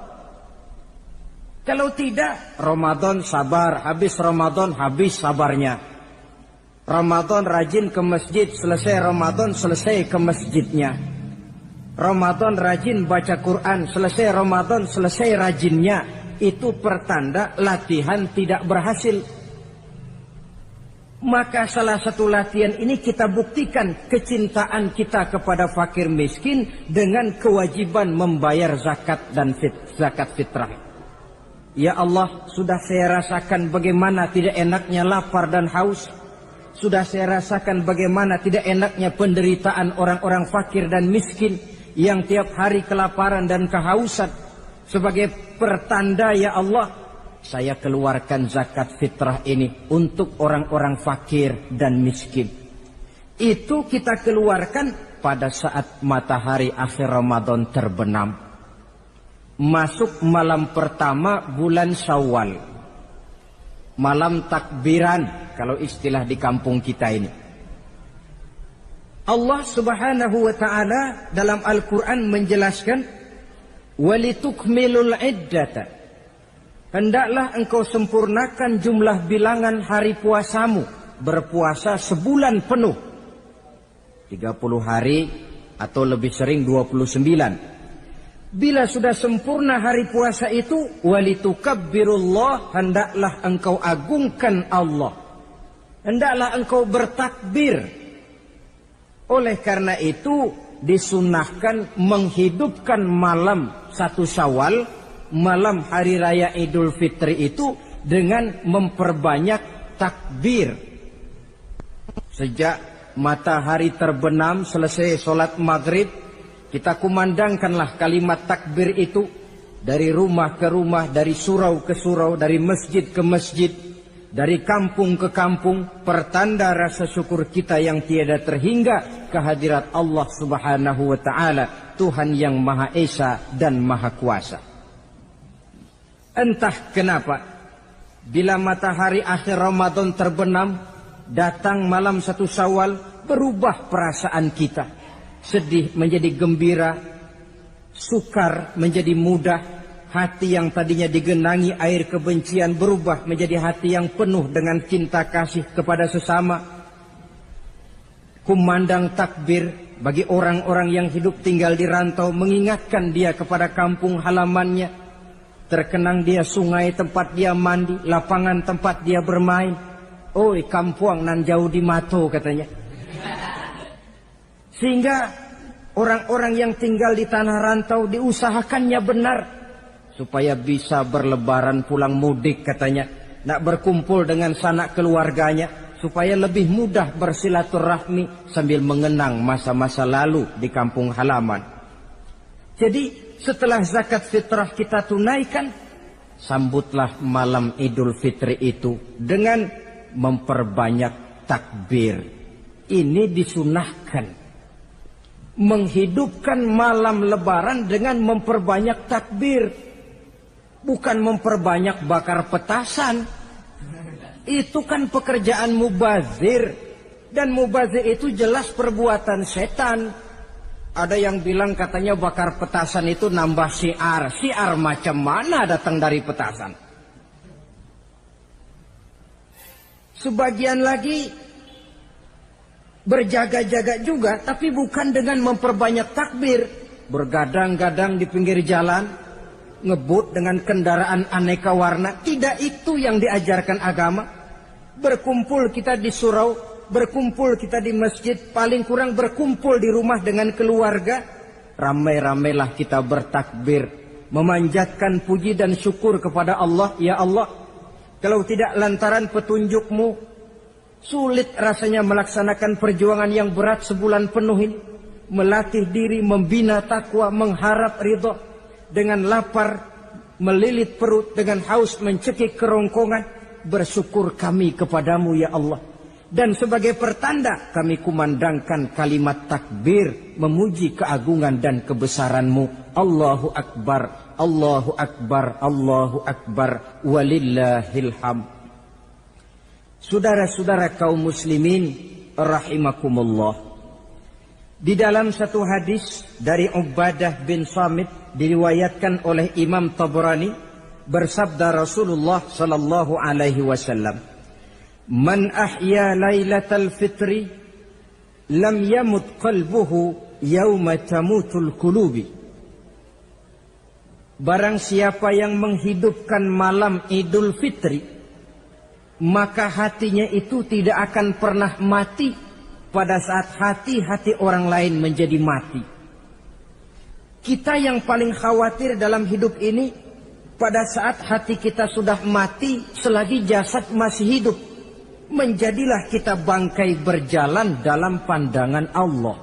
Kalau tidak, Ramadan sabar, habis Ramadan habis sabarnya. Ramadan rajin ke masjid, selesai Ramadan selesai ke masjidnya. Ramadan rajin baca Quran, selesai Ramadan selesai rajinnya. Itu pertanda latihan tidak berhasil. Maka salah satu latihan ini kita buktikan kecintaan kita kepada fakir miskin dengan kewajiban membayar zakat dan zakat fitrah. Ya Allah, sudah saya rasakan bagaimana tidak enaknya lapar dan haus. Sudah saya rasakan bagaimana tidak enaknya penderitaan orang-orang fakir dan miskin yang tiap hari kelaparan dan kehausan. Sebagai pertanda ya Allah, saya keluarkan zakat fitrah ini untuk orang-orang fakir dan miskin. Itu kita keluarkan pada saat matahari akhir Ramadan terbenam. Masuk malam pertama bulan Syawal. Malam takbiran kalau istilah di kampung kita ini. Allah Subhanahu wa taala dalam Al-Qur'an menjelaskan walitukmilul iddata. Hendaklah engkau sempurnakan jumlah bilangan hari puasamu. Berpuasa sebulan penuh. 30 hari atau lebih sering 29. Bila sudah sempurna hari puasa itu, walitukabbirullah, hendaklah engkau agungkan Allah. Hendaklah engkau bertakbir. Oleh karena itu disunahkan menghidupkan malam 1 Syawal, malam hari raya Idul Fitri itu dengan memperbanyak takbir. Sejak matahari terbenam selesai sholat maghrib, kita kumandangkanlah kalimat takbir itu dari rumah ke rumah, dari surau ke surau, dari masjid ke masjid, dari kampung ke kampung, pertanda rasa syukur kita yang tiada terhingga kehadirat Allah Subhanahu wa taala, Tuhan yang Maha Esa dan Maha Kuasa. Entah kenapa, bila matahari akhir Ramadan terbenam, datang malam 1 Syawal, berubah perasaan kita. Sedih menjadi gembira, sukar menjadi mudah, hati yang tadinya digenangi air kebencian berubah menjadi hati yang penuh dengan cinta kasih kepada sesama. Kumandang takbir bagi orang-orang yang hidup tinggal di rantau, mengingatkan dia kepada kampung halamannya. Terkenang dia sungai tempat dia mandi, lapangan tempat dia bermain. Oi kampuang nan jauh di mato katanya. Sehingga orang-orang yang tinggal di tanah rantau diusahakannya benar supaya bisa berlebaran pulang mudik katanya. Nak berkumpul dengan sanak keluarganya supaya lebih mudah bersilaturahmi sambil mengenang masa-masa lalu di kampung halaman. Jadi setelah zakat fitrah kita tunaikan, sambutlah malam Idul Fitri itu dengan memperbanyak takbir. Ini disunahkan. Menghidupkan malam lebaran dengan memperbanyak takbir. Bukan memperbanyak bakar petasan. Itu kan pekerjaan mubazir. Dan mubazir itu jelas perbuatan setan. Ada yang bilang katanya bakar petasan itu nambah syiar. Syiar macam mana datang dari petasan? Sebagian lagi berjaga-jaga juga, tapi bukan dengan memperbanyak takbir. Bergadang-gadang di pinggir jalan, ngebut dengan kendaraan aneka warna. Tidak itu yang diajarkan agama. Berkumpul kita di surau, berkumpul kita di masjid, paling kurang berkumpul di rumah dengan keluarga. Ramai-ramailah kita bertakbir, memanjatkan puji dan syukur kepada Allah. Ya Allah, kalau tidak lantaran petunjukmu, sulit rasanya melaksanakan perjuangan yang berat sebulan penuh ini. Melatih diri, membina takwa, mengharap ridho. Dengan lapar, melilit perut, dengan haus, mencekik kerongkongan. Bersyukur kami kepadamu ya Allah. Dan sebagai pertanda kami kumandangkan kalimat takbir memuji keagungan dan kebesaran-Mu. Allahu Akbar, Allahu Akbar, Allahu Akbar, walillahil hamd. Saudara-saudara kaum muslimin rahimakumullah. Di dalam satu hadis dari Ubadah bin Samit diriwayatkan oleh Imam Tabrani, bersabda Rasulullah sallallahu alaihi wasallam, "Man ahya lailatal fitri lam yamut qalbuhu yauma tamutul qulubi." Barang siapa yang menghidupkan malam Idul Fitri, maka hatinya itu tidak akan pernah mati pada saat hati-hati orang lain menjadi mati. Kita yang paling khawatir dalam hidup ini, pada saat hati kita sudah mati selagi jasad masih hidup, menjadilah kita bangkai berjalan dalam pandangan Allah.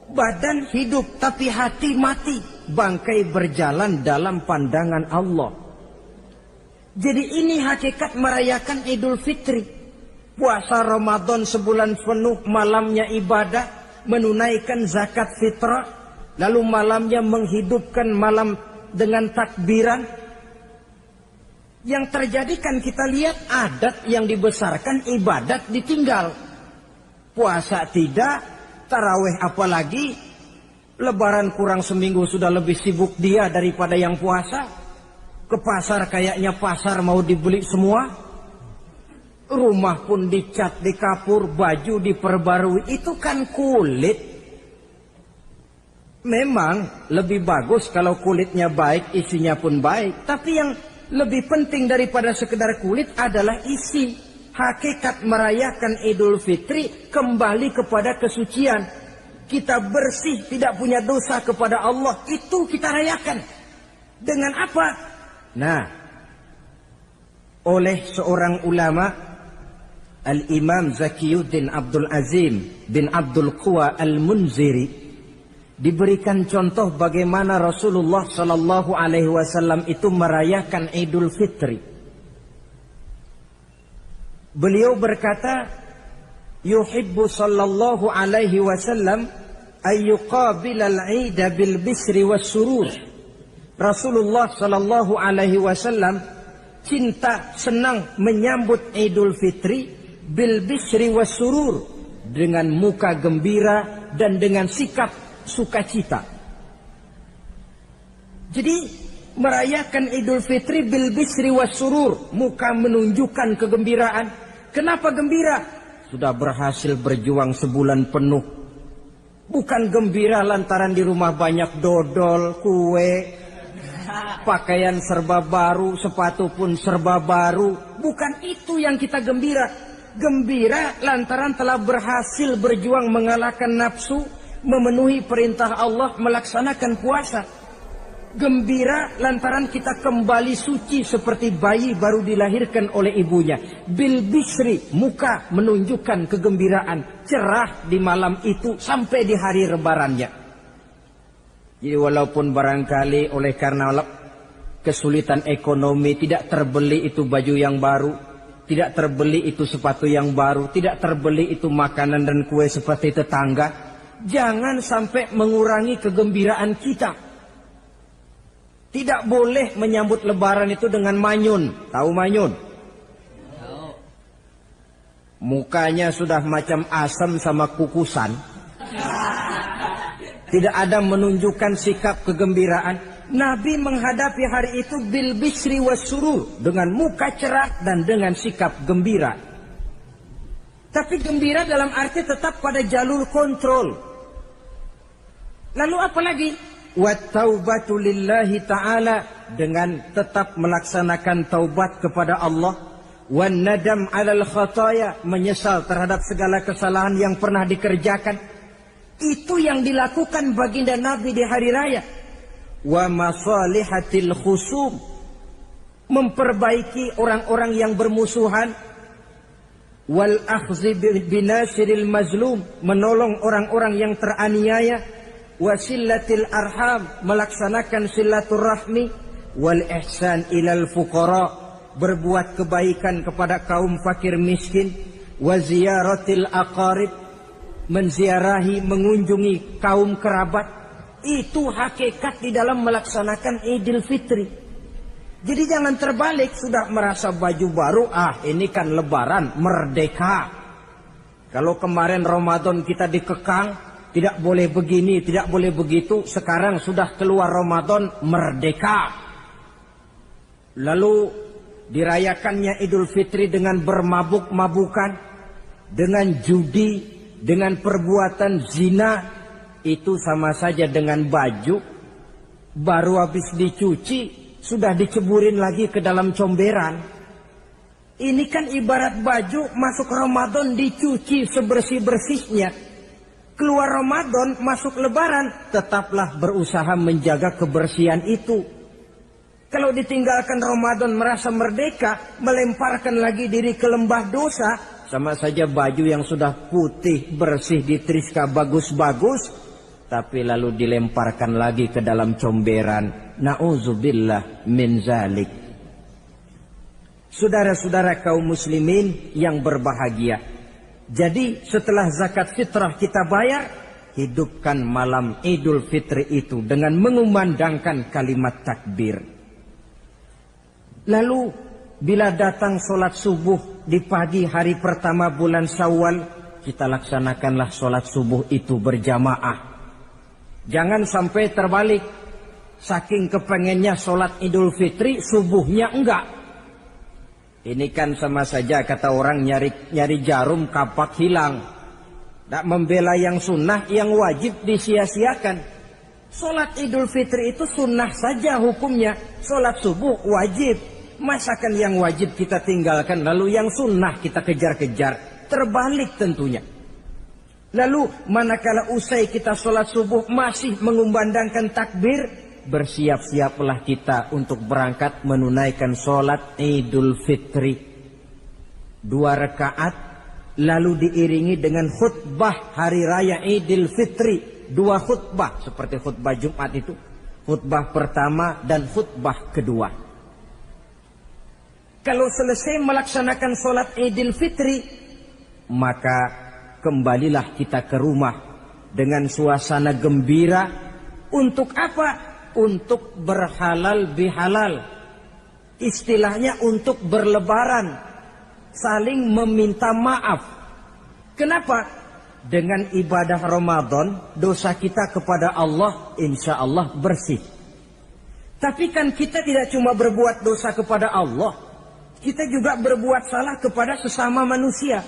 Badan hidup tapi hati mati, bangkai berjalan dalam pandangan Allah. Jadi ini hakikat merayakan Idul Fitri. Puasa Ramadan sebulan penuh, malamnya ibadah, menunaikan zakat fitrah, lalu malamnya menghidupkan malam dengan takbiran. Yang terjadi kan kita lihat adat yang dibesarkan, ibadat ditinggal. Puasa tidak, tarawih apalagi, lebaran kurang seminggu sudah lebih sibuk dia daripada yang puasa. Ke pasar kayaknya pasar mau dibeli semua. Rumah pun dicat, dikapur, baju diperbarui. Itu kan kulit. Memang lebih bagus kalau kulitnya baik, isinya pun baik. Tapi yang lebih penting daripada sekedar kulit adalah isi. Hakikat merayakan Idul Fitri kembali kepada kesucian. Kita bersih, tidak punya dosa kepada Allah. Itu kita rayakan. Dengan apa? Nah, oleh seorang ulama, Al-Imam Zakiyuddin Abdul Azim bin Abdul Quwa Al-Munziri, diberikan contoh bagaimana Rasulullah Sallallahu Alaihi Wasallam itu merayakan Idul Fitri. Beliau berkata, yuhibbu Sallallahu Alaihi Wasallam ayyuqabil al-Ida bil bisri was surur. Rasulullah Sallallahu Alaihi Wasallam cinta, senang menyambut Idul Fitri bil bisri was surur, dengan muka gembira dan dengan sikap sukacita. Jadi merayakan Idul Fitri bil bisri was surur, muka menunjukkan kegembiraan. Kenapa gembira? Sudah berhasil berjuang sebulan penuh. Bukan gembira lantaran di rumah banyak dodol, kue, pakaian serba baru, sepatu pun serba baru. Bukan itu yang kita gembira. Gembira lantaran telah berhasil berjuang mengalahkan nafsu, memenuhi perintah Allah, melaksanakan puasa. Gembira lantaran kita kembali suci seperti bayi baru dilahirkan oleh ibunya. Bil bisri, muka menunjukkan kegembiraan, cerah di malam itu sampai di hari lebarannya. Jadi walaupun barangkali oleh karena kesulitan ekonomi tidak terbeli itu baju yang baru, tidak terbeli itu sepatu yang baru, tidak terbeli itu makanan dan kue seperti tetangga, jangan sampai mengurangi kegembiraan kita. Tidak boleh menyambut lebaran itu dengan manyun. Tahu manyun? Mukanya sudah macam asam sama kukusan. Tidak ada menunjukkan sikap kegembiraan. Nabi menghadapi hari itu bil bisri was surur, dengan muka cerah dan dengan sikap gembira. Tapi gembira dalam arti tetap pada jalur kontrol. Lalu apa lagi? Wat taubatu lillahi ta'ala, dengan tetap melaksanakan taubat kepada Allah. Wan nadam alal khataya, menyesal terhadap segala kesalahan yang pernah dikerjakan. Itu yang dilakukan baginda Nabi di hari raya. Wa masalihatil khusum, memperbaiki orang-orang yang bermusuhan. Wal akhzi binasiril mazlum, menolong orang-orang yang teraniaya. Wasillatil arham, melaksanakan silaturahmi. Wal ihsan ilal fuqara, berbuat kebaikan kepada kaum fakir miskin. wa ziyaratil aqarib, menziarahi, mengunjungi kaum kerabat. Itu hakikat di dalam melaksanakan Idul Fitri. Jadi jangan terbalik, sudah merasa baju baru, ini kan lebaran, merdeka. Kalau kemarin Ramadan kita dikekang, tidak boleh begini, tidak boleh begitu, sekarang sudah keluar Ramadan, merdeka. Lalu dirayakannya Idul Fitri dengan bermabuk-mabukan, dengan judi, dengan perbuatan zina. Itu sama saja dengan baju baru habis dicuci sudah diceburin lagi ke dalam comberan. Ini kan ibarat baju masuk Ramadan dicuci sebersih-bersihnya, keluar Ramadan masuk Lebaran tetaplah berusaha menjaga kebersihan itu. Kalau ditinggalkan Ramadan merasa merdeka, melemparkan lagi diri ke lembah dosa, sama saja baju yang sudah putih bersih ditriska bagus-bagus, tapi lalu dilemparkan lagi ke dalam comberan. Na'udzubillah min zalik. Saudara-saudara kaum muslimin yang berbahagia, jadi setelah zakat fitrah kita bayar, hidupkan malam Idul Fitri itu dengan mengumandangkan kalimat takbir. Lalu bila datang sholat subuh di pagi hari pertama bulan Syawal, kita laksanakanlah sholat subuh itu berjamaah. Jangan sampai terbalik, saking kepengennya sholat Idul Fitri, subuhnya enggak. Ini kan sama saja kata orang nyari jarum kapak hilang. Tak membela yang sunnah, yang wajib disia-siakan. Sholat Idul Fitri itu sunnah saja hukumnya, sholat subuh wajib. Masakan yang wajib kita tinggalkan, lalu yang sunnah kita kejar-kejar. Terbalik tentunya. Lalu manakala usai kita sholat subuh masih mengumandangkan takbir, bersiap-siaplah kita untuk berangkat menunaikan sholat Idul Fitri. 2 rakaat, lalu diiringi dengan khutbah hari raya Idul Fitri. 2 khutbah seperti khutbah Jumat itu, khutbah pertama dan khutbah kedua. Kalau selesai melaksanakan sholat Idul Fitri, maka kembalilah kita ke rumah dengan suasana gembira. Untuk apa? Untuk berhalal bihalal. Istilahnya untuk berlebaran, saling meminta maaf. Kenapa? Dengan ibadah Ramadan, dosa kita kepada Allah insya Allah bersih. Tapi kan kita tidak cuma berbuat dosa kepada Allah, kita juga berbuat salah kepada sesama manusia.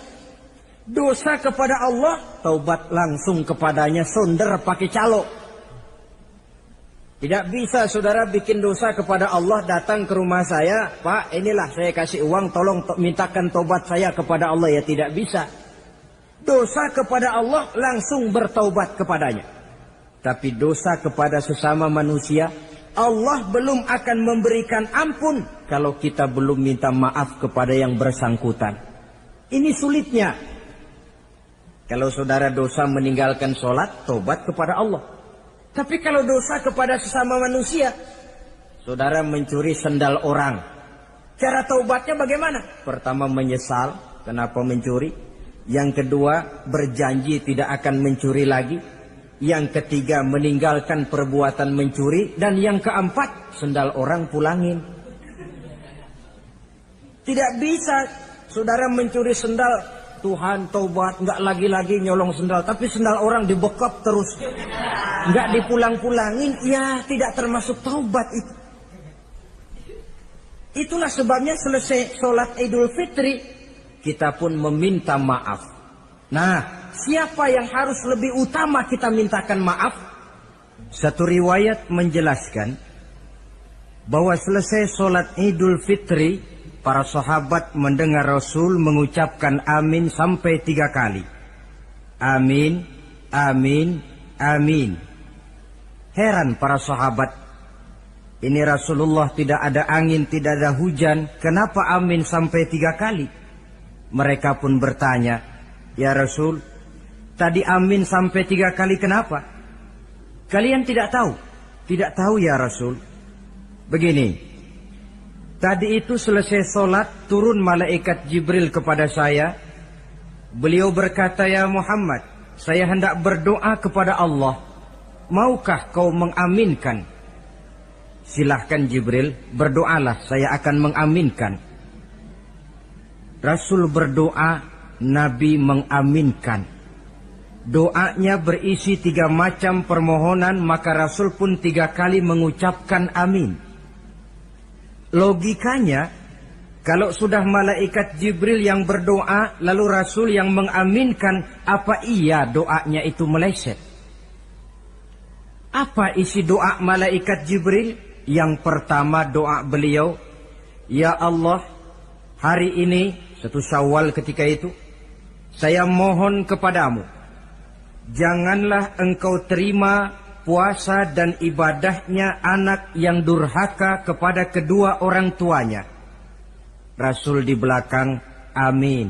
Dosa kepada Allah, taubat langsung kepadanya, sonder pakai calo. Tidak bisa saudara bikin dosa kepada Allah, datang ke rumah saya, Pak inilah saya kasih uang, tolong mintakan taubat saya kepada Allah. Ya tidak bisa. Dosa kepada Allah langsung bertaubat kepadanya. Tapi dosa kepada sesama manusia, Allah belum akan memberikan ampun kalau kita belum minta maaf kepada yang bersangkutan. Ini sulitnya. Kalau saudara dosa meninggalkan sholat, tobat kepada Allah. Tapi kalau dosa kepada sesama manusia, saudara mencuri sendal orang, cara taubatnya bagaimana? Pertama menyesal, kenapa mencuri? Yang kedua berjanji tidak akan mencuri lagi. Yang ketiga meninggalkan perbuatan mencuri. Dan yang keempat, sendal orang pulangin. Tidak bisa saudara mencuri sendal, Tuhan taubat, nggak lagi-lagi nyolong sendal, tapi sendal orang dibekap terus, nggak dipulang-pulangin, ya tidak termasuk taubat itu. Itulah sebabnya selesai sholat Idul Fitri, kita pun meminta maaf. Nah, siapa yang harus lebih utama kita mintakan maaf? Satu riwayat menjelaskan bahwa selesai sholat Idul Fitri, para sahabat mendengar Rasul mengucapkan amin sampai 3 kali. Amin, amin, amin. Heran para sahabat. Ini Rasulullah tidak ada angin, tidak ada hujan. Kenapa amin sampai 3 kali? Mereka pun bertanya, ya Rasul, tadi amin sampai 3 kali kenapa? Kalian tidak tahu? Tidak tahu ya Rasul. Begini. Tadi itu selesai sholat, turun malaikat Jibril kepada saya, Beliau berkata, "Ya Muhammad, saya hendak berdoa kepada Allah. Maukah kau mengaminkan?" "Silahkan Jibril, berdoalah, saya akan mengaminkan." Rasul berdoa, Nabi mengaminkan. Doanya berisi 3 macam permohonan, maka Rasul pun 3 kali mengucapkan amin. Logikanya, kalau sudah malaikat Jibril yang berdoa, lalu Rasul yang mengaminkan, apa iya doanya itu meleset? Apa isi doa malaikat Jibril? Yang pertama doa beliau, "Ya Allah, hari ini," 1 Syawal ketika itu, "saya mohon kepadamu, janganlah engkau terima puasa dan ibadahnya anak yang durhaka kepada kedua orang tuanya." Rasul di belakang, amin.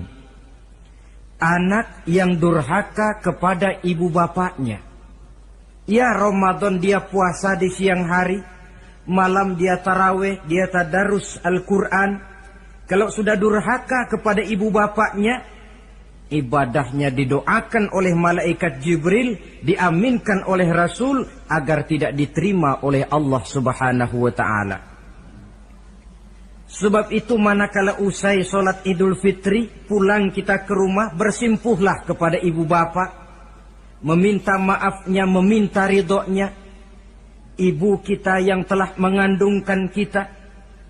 Anak yang durhaka kepada ibu bapaknya. Ya, Ramadan dia puasa di siang hari, malam dia tarawih, dia tadarus Al-Quran. Kalau sudah durhaka kepada ibu bapaknya, ibadahnya didoakan oleh malaikat Jibril, diaminkan oleh Rasul agar tidak diterima oleh Allah Subhanahu wa ta'ala. Sebab itu manakala usai sholat Idul Fitri, pulang kita ke rumah, bersimpuhlah kepada ibu bapak, meminta maafnya, meminta ridhonya. Ibu kita yang telah mengandungkan kita,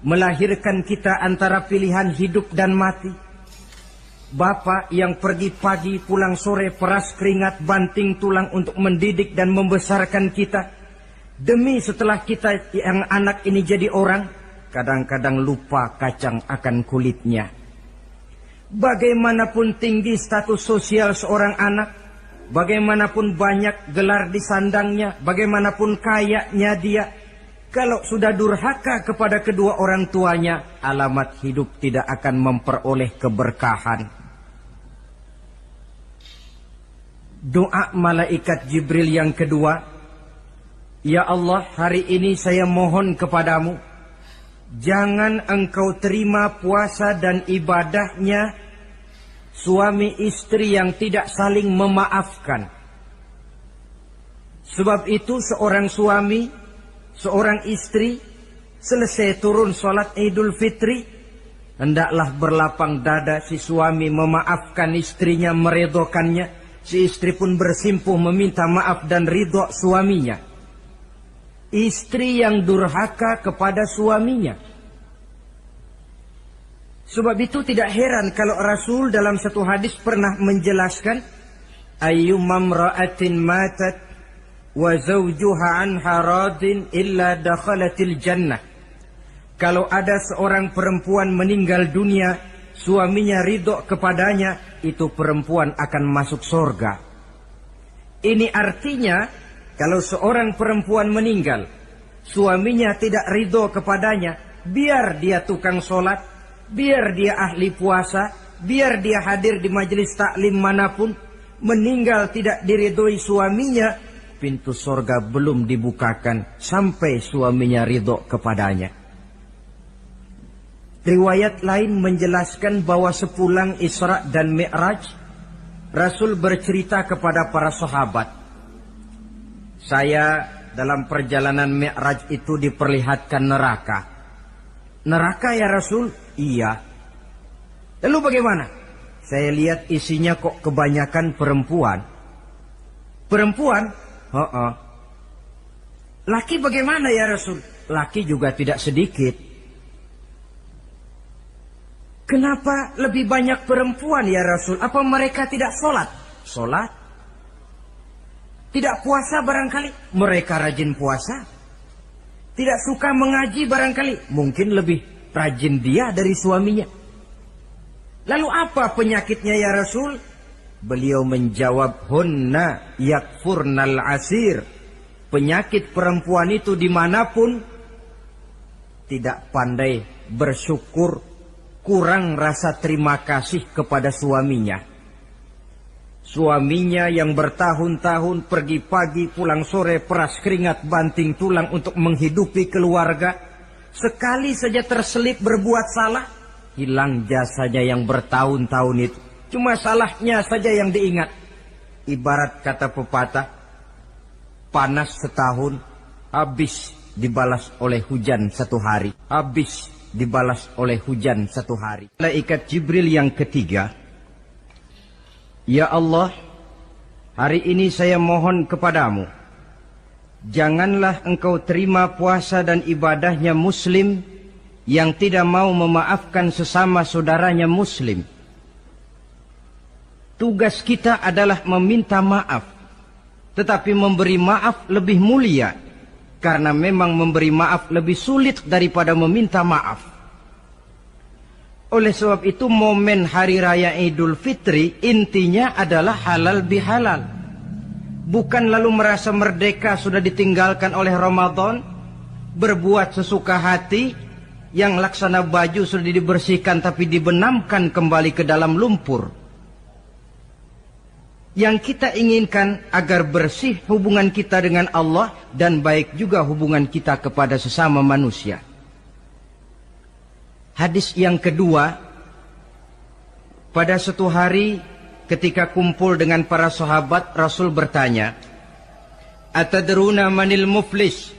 melahirkan kita antara pilihan hidup dan mati. Bapak yang pergi pagi pulang sore, peras keringat banting tulang untuk mendidik dan membesarkan kita. Demi setelah kita yang anak ini jadi orang, kadang-kadang lupa kacang akan kulitnya. Bagaimanapun tinggi status sosial seorang anak, bagaimanapun banyak gelar di sandangnya, bagaimanapun kayanya dia, kalau sudah durhaka kepada kedua orang tuanya, alamat hidup tidak akan memperoleh keberkahan. Doa malaikat Jibril yang kedua, "Ya Allah, hari ini saya mohon kepadamu, jangan engkau terima puasa dan ibadahnya suami istri yang tidak saling memaafkan." Sebab itu seorang suami, seorang istri, selesai turun sholat Idul Fitri, hendaklah berlapang dada si suami memaafkan istrinya, meridhokannya. Si istri pun bersimpuh meminta maaf dan ridho suaminya. Istri yang durhaka kepada suaminya. Sebab itu tidak heran kalau Rasul dalam satu hadis pernah menjelaskan, "Ayyumam ra'atin matat wa zawjuha anha radin illa dakhalatil jannah." Kalau ada seorang perempuan meninggal dunia, suaminya ridho kepadanya, itu perempuan akan masuk surga. Ini artinya, kalau seorang perempuan meninggal, suaminya tidak ridho kepadanya, biar dia tukang sholat, biar dia ahli puasa, biar dia hadir di majelis taklim manapun, meninggal tidak diridhoi suaminya, pintu surga belum dibukakan sampai suaminya ridho kepadanya. Riwayat lain menjelaskan bahwa sepulang Isra dan Mi'raj, Rasul bercerita kepada para sahabat, "Saya dalam perjalanan Mi'raj itu diperlihatkan neraka." "Neraka ya Rasul?" "Iya." "Lalu bagaimana?" "Saya lihat isinya kok kebanyakan perempuan." "Perempuan?" "Heeh." "Laki bagaimana ya Rasul?" "Laki juga tidak sedikit." "Kenapa lebih banyak perempuan ya Rasul? Apa mereka tidak sholat?" "Sholat." "Tidak puasa barangkali?" "Mereka rajin puasa." "Tidak suka mengaji barangkali?" "Mungkin lebih rajin dia dari suaminya." "Lalu apa penyakitnya ya Rasul?" Beliau menjawab, "Hunna yakfurnal asir." Penyakit perempuan itu dimanapun, tidak pandai bersyukur, kurang rasa terima kasih kepada suaminya. Suaminya yang bertahun-tahun pergi pagi pulang sore, peras keringat banting tulang untuk menghidupi keluarga, sekali saja terselip berbuat salah, hilang jasanya yang bertahun-tahun itu. Cuma salahnya saja yang diingat. Ibarat kata pepatah, panas setahun, habis dibalas oleh hujan 1 hari. Habis dibalas oleh hujan 1 hari. Malaikat Jibril yang ketiga, ya Allah, hari ini saya mohon kepadamu, janganlah engkau terima puasa dan ibadahnya muslim yang tidak mau memaafkan sesama saudaranya muslim. Tugas kita adalah meminta maaf, tetapi memberi maaf lebih mulia, karena memang memberi maaf lebih sulit daripada meminta maaf. Oleh sebab itu momen Hari Raya Idul Fitri intinya adalah halal bihalal. Bukan lalu merasa merdeka sudah ditinggalkan oleh Ramadan, berbuat sesuka hati, yang laksana baju sudah dibersihkan tapi dibenamkan kembali ke dalam lumpur. Yang kita inginkan agar bersih hubungan kita dengan Allah dan baik juga hubungan kita kepada sesama manusia. Hadis yang kedua, pada suatu hari ketika kumpul dengan para sahabat, Rasul bertanya, "Atadruna manil muflis?"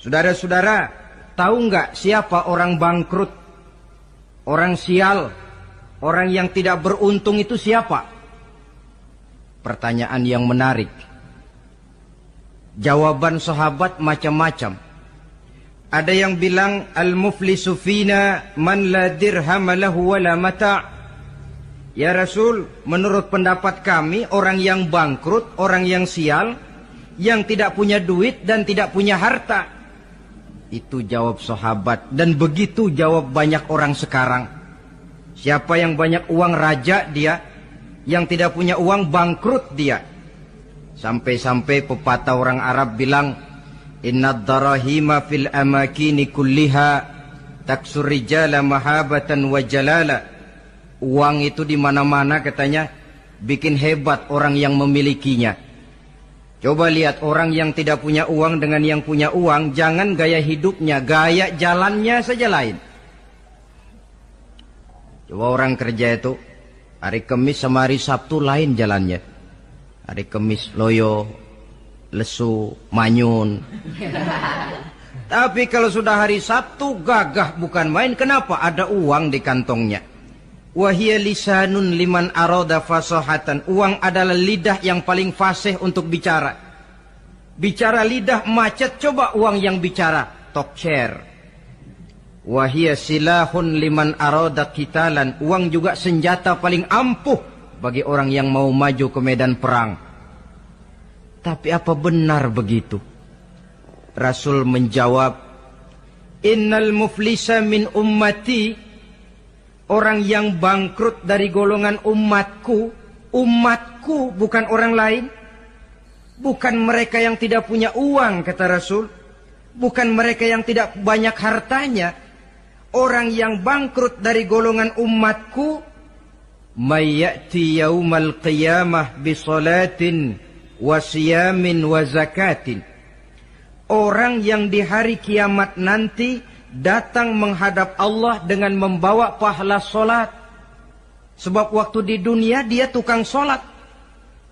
Saudara-saudara, tahu enggak siapa orang bangkrut, orang sial, orang yang tidak beruntung itu siapa? Pertanyaan yang menarik. Jawaban sahabat macam-macam. Ada yang bilang al-muflisu fina man la dirham lahu wala mata'. Ya Rasul, menurut pendapat kami orang yang bangkrut, orang yang sial, yang tidak punya duit dan tidak punya harta. Itu jawab sahabat, dan begitu jawab banyak orang sekarang. Siapa yang banyak uang raja dia, yang tidak punya uang bangkrut dia. Sampai-sampai pepatah orang Arab bilang, innad darahima fil amakini kulliha taksur rijala mahabatan wa jalala. Uang itu di mana-mana katanya bikin hebat orang yang memilikinya. Coba lihat orang yang tidak punya uang dengan yang punya uang, jangan gaya hidupnya, gaya jalannya saja lain. Coba orang kerja itu hari Kamis sama hari Sabtu lain jalannya. Hari Kamis loyo, lesu, manyun. Tapi kalau sudah hari Sabtu gagah bukan main. Kenapa? Ada uang di kantongnya. Wahia lisanun liman arada fasahatan. Uang adalah lidah yang paling fasih untuk bicara. Bicara lidah macet, coba uang yang bicara. Talk share. Wahia silahun liman arada qitalan. Uang juga senjata paling ampuh bagi orang yang mau maju ke medan perang. Tapi apa benar begitu? Rasul menjawab, innal muflisa min ummati. Orang yang bangkrut dari golongan umatku. Umatku bukan orang lain. Bukan mereka yang tidak punya uang, kata Rasul. Bukan mereka yang tidak banyak hartanya. Orang yang bangkrut dari golongan umatku, mayyati yaumal qiyamah bisolatin wa siyamin wa zakatin. Orang yang di hari kiamat nanti datang menghadap Allah dengan membawa pahala solat. Sebab waktu di dunia dia tukang solat.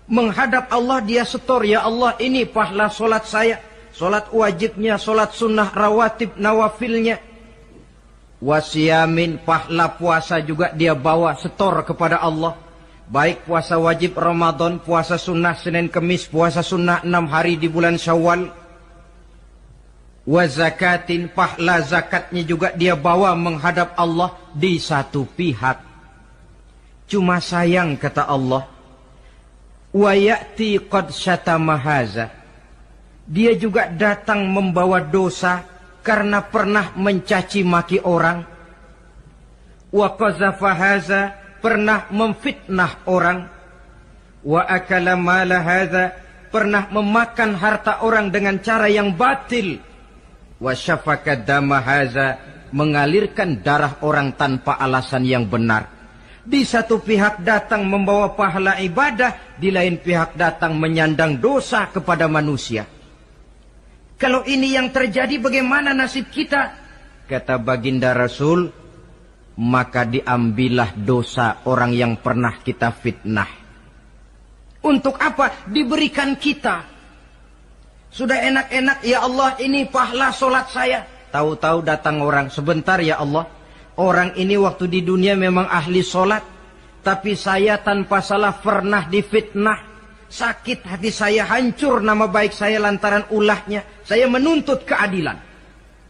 Menghadap Allah dia setor, ya Allah ini pahala solat saya. Solat wajibnya, solat sunnah rawatib nawafilnya. Wasiyamin, pahala puasa juga dia bawa setor kepada Allah. Baik puasa wajib Ramadan, puasa sunnah Senin Kemis, puasa sunnah 6 hari di bulan Syawal. Wazakatin, pahala zakatnya juga dia bawa menghadap Allah di satu pihak. Cuma sayang kata Allah, wa ya'ti qad syatama haza. Dia juga datang membawa dosa karena pernah mencaci maki orang. Wa qazafa haza, pernah memfitnah orang. Wa akala mala haza, pernah memakan harta orang dengan cara yang batil. Wa syafaka dama haza, mengalirkan darah orang tanpa alasan yang benar. Di satu pihak datang membawa pahala ibadah, di lain pihak datang menyandang dosa kepada manusia. Kalau ini yang terjadi, bagaimana nasib kita? Kata baginda Rasul, maka diambillah dosa orang yang pernah kita fitnah. Untuk apa? Diberikan kita. Sudah enak-enak, ya Allah ini pahala solat saya. Tahu-tahu datang orang, sebentar ya Allah. Orang ini waktu di dunia memang ahli solat. Tapi saya tanpa salah pernah difitnah. Sakit hati saya, hancur nama baik saya lantaran ulahnya. Saya menuntut keadilan.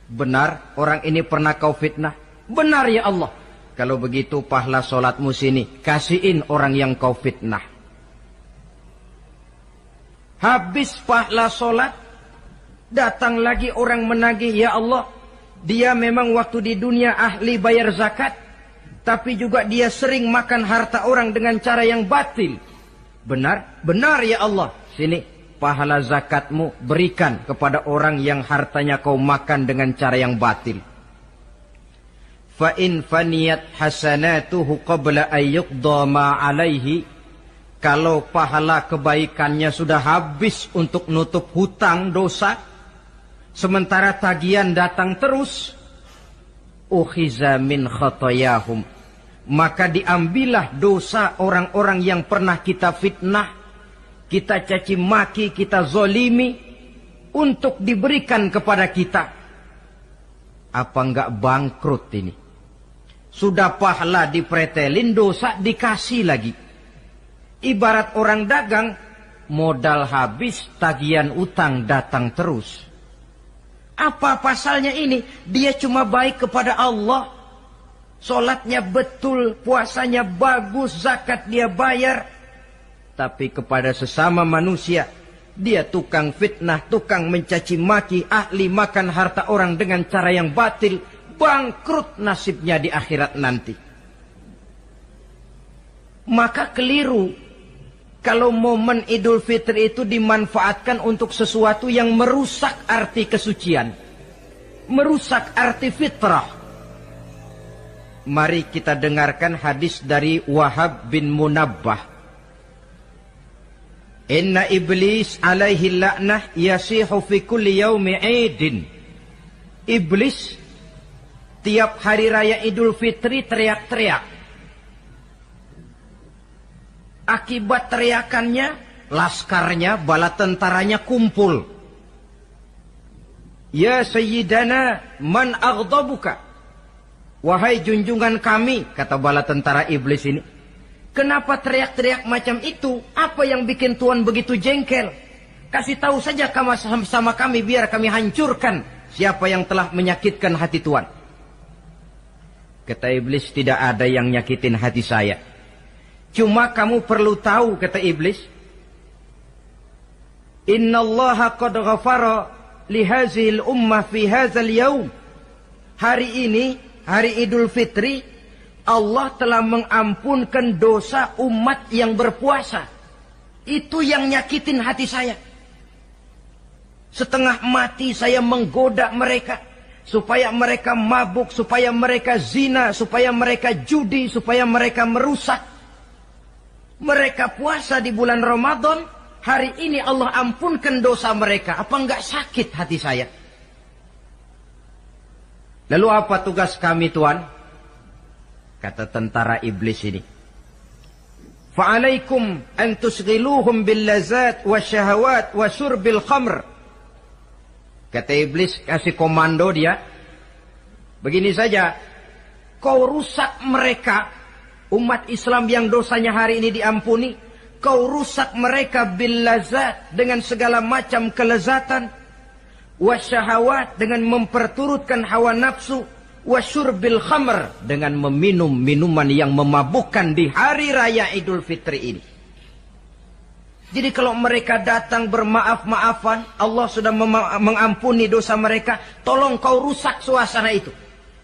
Benar, orang ini pernah kau fitnah? Benar ya Allah. Kalau begitu pahala solatmu sini, kasihin orang yang kau fitnah. Habis pahala solat, datang lagi orang menagih, ya Allah, dia memang waktu di dunia ahli bayar zakat, tapi juga dia sering makan harta orang dengan cara yang batil. Benar? Benar ya Allah. Sini, pahala zakatmu berikan kepada orang yang hartanya kau makan dengan cara yang batil. Fa in faniyat hasanatuhu qabla ayyuqda ma alaihi. Kalau pahala kebaikannya sudah habis untuk nutup hutang dosa, sementara tagihan datang terus, ukhiza min khatayahum, maka diambillah dosa orang-orang yang pernah kita fitnah, kita caci maki, kita zolimi, untuk diberikan kepada kita. Apa enggak bangkrut ini? Sudah pahala dipretelin, dosa dikasih lagi. Ibarat orang dagang, modal habis, tagihan utang datang terus. Apa pasalnya ini? Dia cuma baik kepada Allah. Solatnya betul, puasanya bagus, zakat dia bayar. Tapi kepada sesama manusia, dia tukang fitnah, tukang mencaci maki, ahli makan harta orang dengan cara yang batil. Bangkrut nasibnya di akhirat nanti. Maka keliru kalau momen Idul Fitri itu dimanfaatkan untuk sesuatu yang merusak arti kesucian, merusak arti fitrah. Mari kita dengarkan hadis dari Wahab bin Munabbah. Inna iblis alaihi la'nah yasihu fi kulli yaumi idin. Iblis tiap hari raya Idul Fitri teriak-teriak. Akibat teriakannya, laskarnya, bala tentaranya kumpul. Ya Sayyidana, man aghdabuka? Wahai junjungan kami, kata bala tentara iblis ini. Kenapa teriak-teriak macam itu? Apa yang bikin Tuhan begitu jengkel? Kasih tahu saja sama kami biar kami hancurkan siapa yang telah menyakitkan hati Tuhan. Kata iblis, tidak ada yang nyakitin hati saya. Cuma kamu perlu tahu, kata iblis. Innallaha qad ghafara li hazihil ummah fi hadzal yaum. Hari ini, hari Idul Fitri, Allah telah mengampunkan dosa umat yang berpuasa. Itu yang nyakitin hati saya. Setengah mati saya menggoda mereka, supaya mereka mabuk, supaya mereka zina, supaya mereka judi, supaya mereka merusak. Mereka puasa di bulan Ramadan, hari ini Allah ampunkan dosa mereka. Apa enggak sakit hati saya? Lalu apa tugas kami Tuhan? Kata tentara iblis ini. Fa'alaikum an tusghiluhum bil lazat wa syahawat wa syurbil khamr. Kata iblis, kasih komando dia. Begini saja, kau rusak mereka, umat Islam yang dosanya hari ini diampuni, kau rusak mereka bil lazat, dengan segala macam kelezatan, wasyahawat, dengan memperturutkan hawa nafsu, wasyurbil khamr, dengan meminum minuman yang memabukkan di hari raya Idul Fitri ini. Jadi kalau mereka datang bermaaf-maafan, Allah sudah mengampuni dosa mereka, tolong kau rusak suasana itu.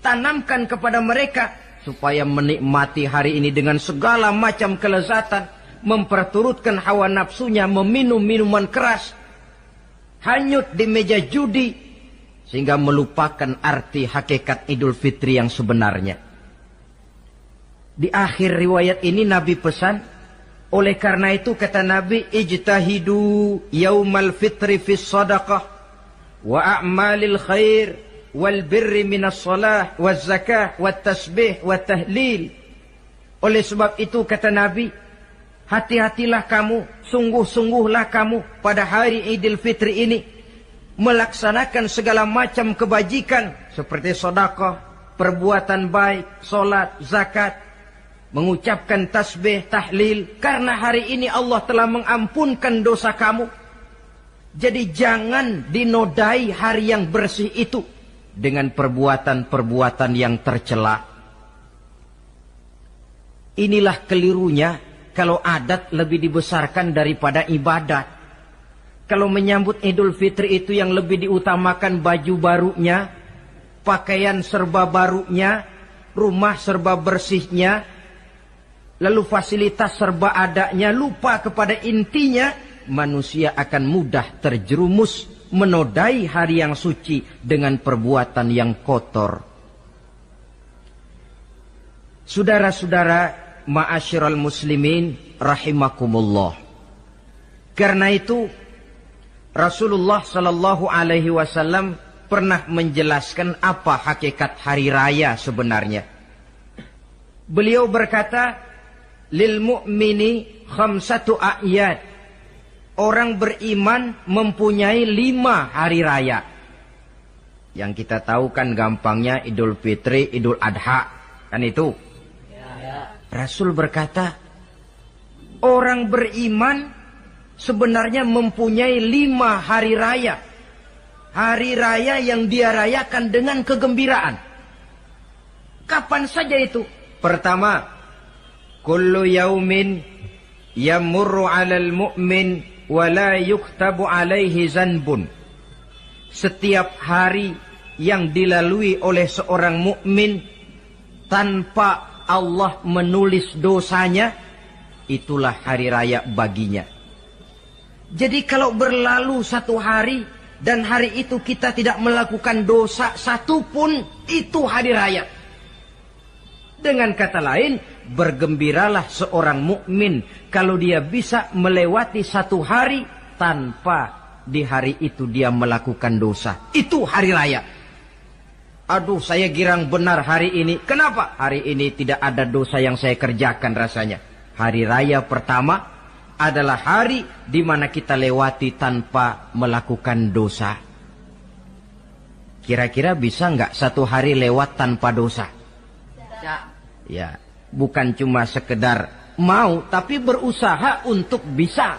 Tanamkan kepada mereka supaya menikmati hari ini dengan segala macam kelezatan, memperturutkan hawa nafsunya, meminum minuman keras, hanyut di meja judi, sehingga melupakan arti hakikat Idul Fitri yang sebenarnya. Di akhir riwayat ini Nabi pesan, oleh karena itu kata Nabi, ijtahidu yaumal fitri fis sadaqah wa a'malil khair wal birri minas salah waz zakah wat tasbih wat tahlil. Oleh sebab itu kata Nabi, hati-hatilah kamu, sungguh-sungguhlah kamu pada hari Idul Fitri ini melaksanakan segala macam kebajikan seperti sedekah, perbuatan baik, solat, zakat, mengucapkan tasbih, tahlil, karena hari ini Allah telah mengampunkan dosa kamu. Jadi jangan dinodai hari yang bersih itu dengan perbuatan-perbuatan yang tercela. Inilah kelirunya kalau adat lebih dibesarkan daripada ibadat. Kalau menyambut Idul Fitri itu yang lebih diutamakan baju barunya, pakaian serba barunya, rumah serba bersihnya, lalu fasilitas serba adanya, lupa kepada intinya, manusia akan mudah terjerumus menodai hari yang suci dengan perbuatan yang kotor. Saudara-saudara, ma'asyiral muslimin rahimakumullah. Karena itu Rasulullah sallallahu alaihi wasallam pernah menjelaskan apa hakikat hari raya sebenarnya. Beliau berkata, lil mu'mini khamsatu a'yad. Orang beriman mempunyai 5 hari raya. Yang kita tahu kan gampangnya Idul Fitri, Idul Adha, kan itu. Rasul berkata, orang beriman sebenarnya mempunyai 5 hari raya. Hari raya yang dia rayakan dengan kegembiraan. Kapan saja itu? Pertama, kullu yaumin yamurru 'alal mu'min wa la yuktabu 'alaihi zanbun. Setiap hari yang dilalui oleh seorang mukmin tanpa Allah menulis dosanya, itulah hari raya baginya. Jadi kalau berlalu 1 hari dan hari itu kita tidak melakukan dosa satupun, itu hari raya. Dengan kata lain, bergembiralah seorang mukmin kalau dia bisa melewati 1 hari tanpa di hari itu dia melakukan dosa. Itu hari raya. Aduh, saya girang benar hari ini. Kenapa? Hari ini tidak ada dosa yang saya kerjakan rasanya. Hari raya pertama adalah hari di mana kita lewati tanpa melakukan dosa. Kira-kira bisa nggak 1 hari lewat tanpa dosa? Ya, bukan cuma sekedar mau, tapi berusaha untuk bisa.